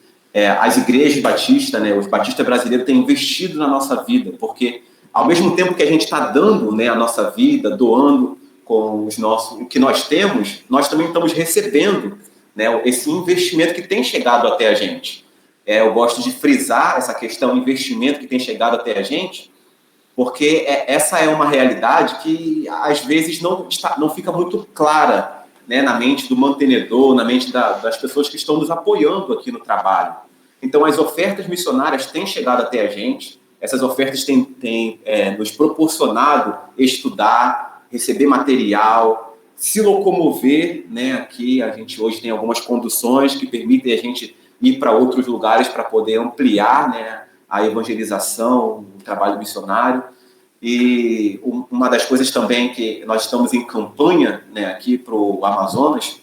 as igrejas batistas, né, os batistas brasileiros têm investido na nossa vida, porque ao mesmo tempo que a gente está dando, né, a nossa vida, doando com o que nós temos, nós também estamos recebendo, né, esse investimento que tem chegado até a gente. Eu gosto de frisar essa questão, investimento que tem chegado até a gente, porque essa é uma realidade que às vezes não fica muito clara, né, na mente do mantenedor, na mente das pessoas que estão nos apoiando aqui no trabalho. Então, as ofertas missionárias têm chegado até a gente, essas ofertas têm nos proporcionado estudar, receber material, se locomover, né? Aqui a gente hoje tem algumas conduções que permitem a gente ir para outros lugares para poder ampliar, né, a evangelização, o trabalho missionário. E uma das coisas também que nós estamos em campanha, né, aqui para o Amazonas,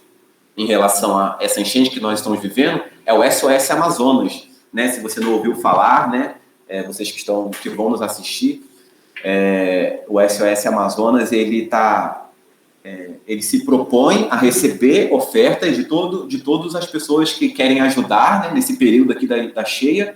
em relação a essa enchente que nós estamos vivendo, é o SOS Amazonas, né? Se você não ouviu falar, né, vocês que vão nos assistir, o SOS Amazonas, ele se propõe a receber ofertas de todas as pessoas que querem ajudar, né, nesse período aqui da cheia.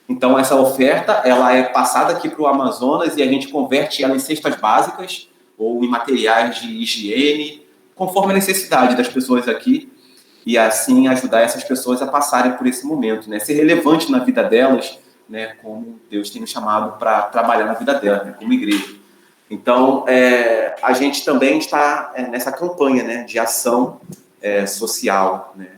Então, essa oferta ela é passada aqui para o Amazonas e a gente converte ela em cestas básicas ou em materiais de higiene, conforme a necessidade das pessoas aqui, e assim ajudar essas pessoas a passarem por esse momento, né? Ser relevante na vida delas, né, como Deus tem nos chamado para trabalhar na vida delas, né, como igreja. Então, a gente também está nessa campanha, né, de ação social, né,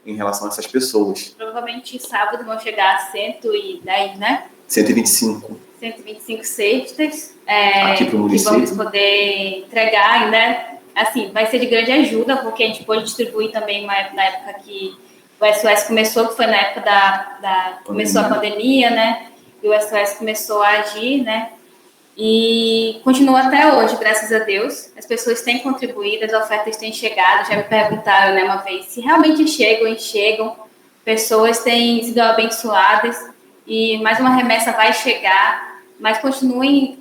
em relação a essas pessoas. Provavelmente sábado vão chegar a 110, né? 125. 125 cestas. Aqui para o município. Que vamos poder entregar, né? Assim, vai ser de grande ajuda, porque a gente pôde distribuir também na época que o SOS começou, que foi na época começou a pandemia, né? E o SOS começou a agir, né? E continua até hoje, graças a Deus. As pessoas têm contribuído, as ofertas têm chegado. Já me perguntaram, né, uma vez, se realmente chegam. Pessoas têm sido abençoadas e mais uma remessa vai chegar. Mas continuem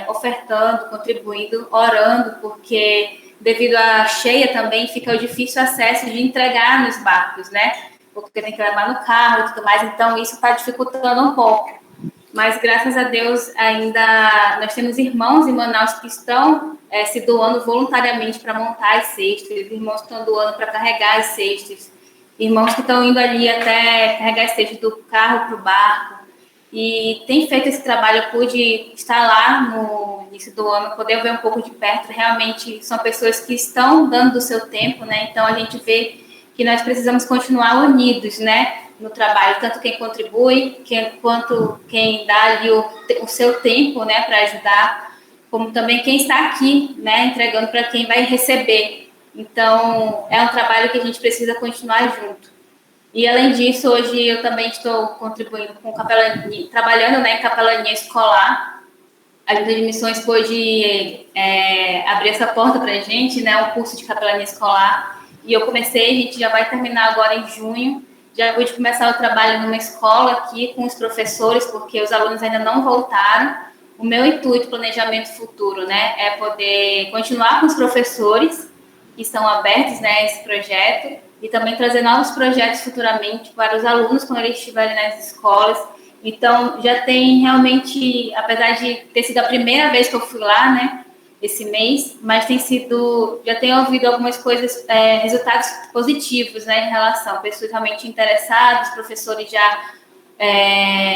ofertando, contribuindo, orando, porque devido à cheia também fica o difícil acesso de entregar nos barcos, né? Porque tem que levar no carro e tudo mais. Então, isso está dificultando um pouco. Mas, graças a Deus, ainda nós temos irmãos em Manaus que estão se doando voluntariamente para montar as cestas, irmãos que estão doando para carregar as cestas, irmãos que estão indo ali até carregar as cestas do carro para o barco. E tem feito esse trabalho, eu pude estar lá no início do ano, poder ver um pouco de perto. Realmente são pessoas que estão dando do seu tempo, né? Então, a gente vê que nós precisamos continuar unidos, né, no trabalho, tanto quem contribui, quanto quem dá ali o seu tempo, né, para ajudar, como também quem está aqui, né, entregando para quem vai receber. Então, é um trabalho que a gente precisa continuar junto. E, além disso, hoje eu também estou contribuindo com capelania, trabalhando, né, em capelania escolar. A Ajuda de Missões pôde abrir essa porta para a gente, né, um curso de capelania escolar. E eu comecei, a gente já vai terminar agora em junho. Já pude começar o trabalho numa escola aqui com os professores, porque os alunos ainda não voltaram. O meu intuito, planejamento futuro, né, é poder continuar com os professores que estão abertos, né, a esse projeto, e também trazer novos projetos futuramente para os alunos quando eles estiverem nas escolas. Então, já tem realmente, apesar de ter sido a primeira vez que eu fui lá, né, esse mês, mas já tenho ouvido algumas coisas, resultados positivos, né, em relação a pessoas realmente interessadas, professores já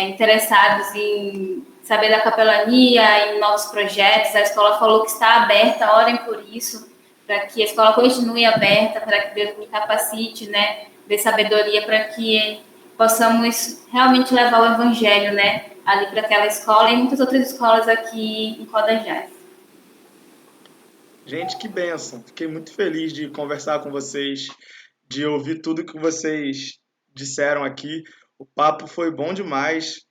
interessados em saber da capelania, em novos projetos. A escola falou que está aberta, orem por isso, para que a escola continue aberta, para que Deus me capacite, né, dê sabedoria para que possamos realmente levar o evangelho, né, ali para aquela escola e muitas outras escolas aqui em Codajás. Gente, que bênção. Fiquei muito feliz de conversar com vocês, de ouvir tudo que vocês disseram aqui. O papo foi bom demais.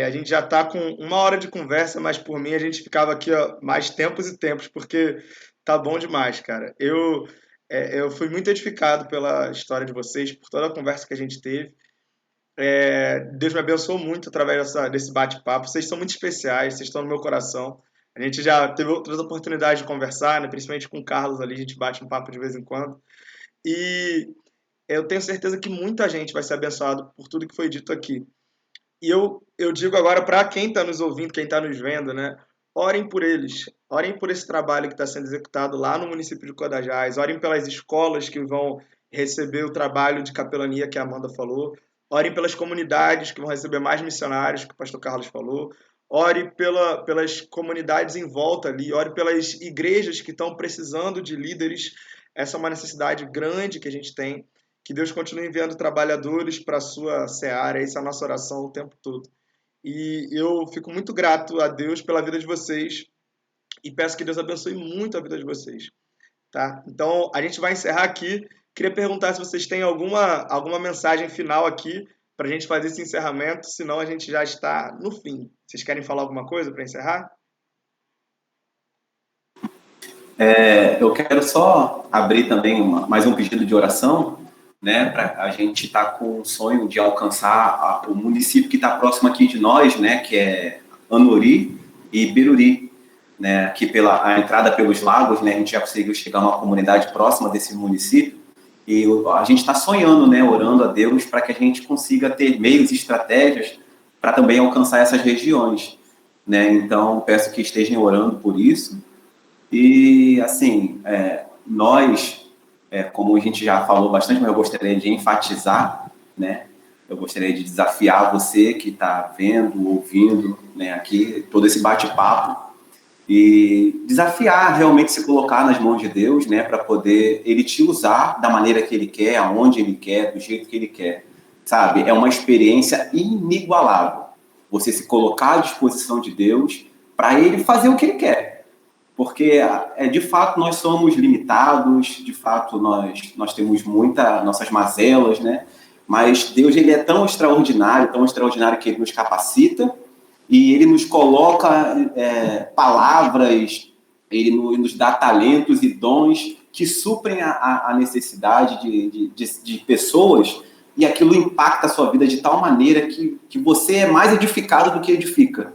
A gente já está com 1 hora de conversa, mas por mim a gente ficava aqui, ó, mais tempos e tempos, porque tá bom demais, cara. Eu fui muito edificado pela história de vocês, por toda a conversa que a gente teve. Deus me abençoou muito através desse bate-papo. Vocês são muito especiais, vocês estão no meu coração. A gente já teve outras oportunidades de conversar, né? Principalmente com o Carlos ali, a gente bate um papo de vez em quando. E eu tenho certeza que muita gente vai ser abençoado por tudo que foi dito aqui. E eu digo agora para quem está nos ouvindo, quem está nos vendo, né? Orem por eles, orem por esse trabalho que está sendo executado lá no município de Codajás, orem pelas escolas que vão receber o trabalho de capelania que a Amanda falou, orem pelas comunidades que vão receber mais missionários, que o pastor Carlos falou, ore pelas comunidades em volta ali, ore pelas igrejas que estão precisando de líderes. Essa é uma necessidade grande que a gente tem. Que Deus continue enviando trabalhadores para a sua seara, essa é a nossa oração o tempo todo. E eu fico muito grato a Deus pela vida de vocês e peço que Deus abençoe muito a vida de vocês. Tá? Então, a gente vai encerrar aqui. Queria perguntar se vocês têm alguma mensagem final aqui para a gente fazer esse encerramento, senão a gente já está no fim. Vocês querem falar alguma coisa para encerrar? Eu quero só abrir também mais um pedido de oração, né, para a gente estar com o sonho de alcançar o município que está próximo aqui de nós, né, que é Anuri e Biruri, né, aqui a entrada pelos lagos, né, a gente já conseguiu chegar numa comunidade próxima desse município e a gente está sonhando, né, orando a Deus para que a gente consiga ter meios e estratégias para também alcançar essas regiões, né, então peço que estejam orando por isso. E, assim, nós, como a gente já falou bastante, mas eu gostaria de enfatizar, né? Eu gostaria de desafiar você que está vendo, ouvindo, né, aqui, todo esse bate-papo e desafiar realmente se colocar nas mãos de Deus, né, para poder Ele te usar da maneira que Ele quer, aonde Ele quer, do jeito que Ele quer, sabe? É uma experiência inigualável. Você se colocar à disposição de Deus para Ele fazer o que Ele quer. Porque, de fato, nós somos limitados, de fato, nós temos nossas mazelas, né? Mas Deus, Ele é tão extraordinário que Ele nos capacita e Ele nos coloca palavras, Ele nos dá talentos e dons que suprem a necessidade de pessoas e aquilo impacta a sua vida de tal maneira que você é mais edificado do que edifica.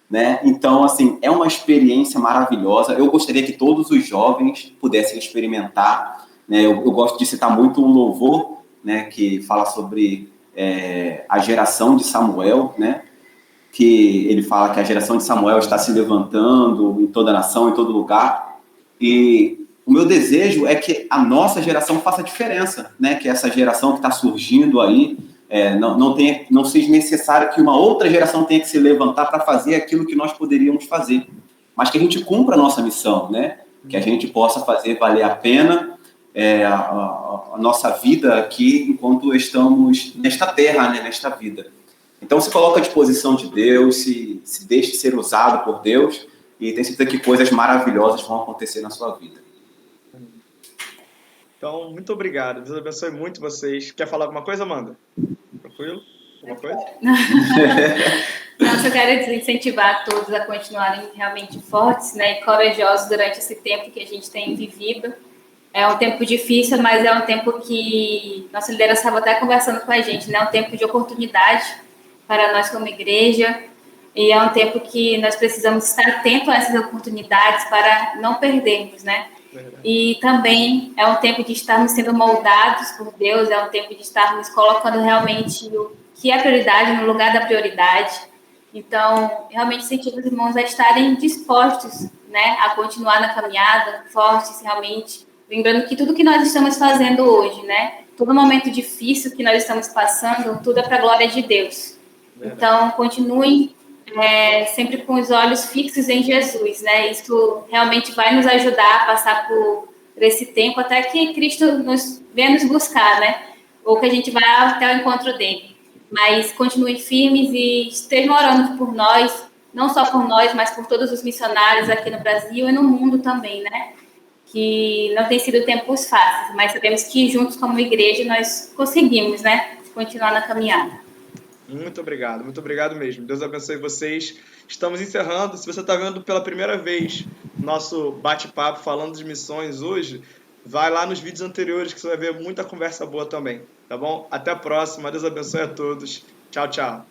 Né? Então, assim, é uma experiência maravilhosa. Eu gostaria que todos os jovens pudessem experimentar, né? Eu gosto de citar muito um louvor, né, que fala sobre a geração de Samuel, né? Que ele fala que a geração de Samuel está se levantando em toda a nação, em todo lugar. E o meu desejo é que a nossa geração faça diferença, né? Que essa geração que está surgindo aí, não seja necessário que uma outra geração tenha que se levantar para fazer aquilo que nós poderíamos fazer, mas que a gente cumpra a nossa missão, né? Que a gente possa fazer valer a pena a nossa vida aqui enquanto estamos nesta terra, né? Nesta vida. Então, se coloca à disposição de Deus, se deixe ser usado por Deus e tenho certeza que coisas maravilhosas vão acontecer na sua vida. Então, muito obrigado. Deus abençoe muito vocês. Quer falar alguma coisa, Amanda? Tranquilo? Alguma coisa? Não, só quero incentivar todos a continuarem realmente fortes, né, e corajosos durante esse tempo que a gente tem vivido. É um tempo difícil, mas é um tempo que nossa liderança estava até conversando com a gente, né? É um tempo de oportunidade para nós como igreja e é um tempo que nós precisamos estar atentos a essas oportunidades para não perdermos, né? E também é um tempo de estarmos sendo moldados por Deus, é um tempo de estarmos colocando realmente o que é prioridade no lugar da prioridade. Então, realmente incentivo os irmãos a estarem dispostos, né, a continuar na caminhada, fortes realmente, lembrando que tudo que nós estamos fazendo hoje, né, todo momento difícil que nós estamos passando, tudo é para a glória de Deus. Então, continuem sempre com os olhos fixos em Jesus, né? Isso realmente vai nos ajudar a passar por esse tempo até que Cristo venha nos buscar, né? Ou que a gente vá até o encontro dele. Mas continuem firmes e estejam orando por nós, não só por nós, mas por todos os missionários aqui no Brasil e no mundo também, né? Que não tem sido tempos fáceis, mas sabemos que juntos como igreja nós conseguimos, né? Continuar na caminhada. Muito obrigado mesmo. Deus abençoe vocês. Estamos encerrando. Se você está vendo pela primeira vez nosso bate-papo falando de missões hoje, vai lá nos vídeos anteriores que você vai ver muita conversa boa também, tá bom? Até a próxima. Deus abençoe a todos. Tchau, tchau.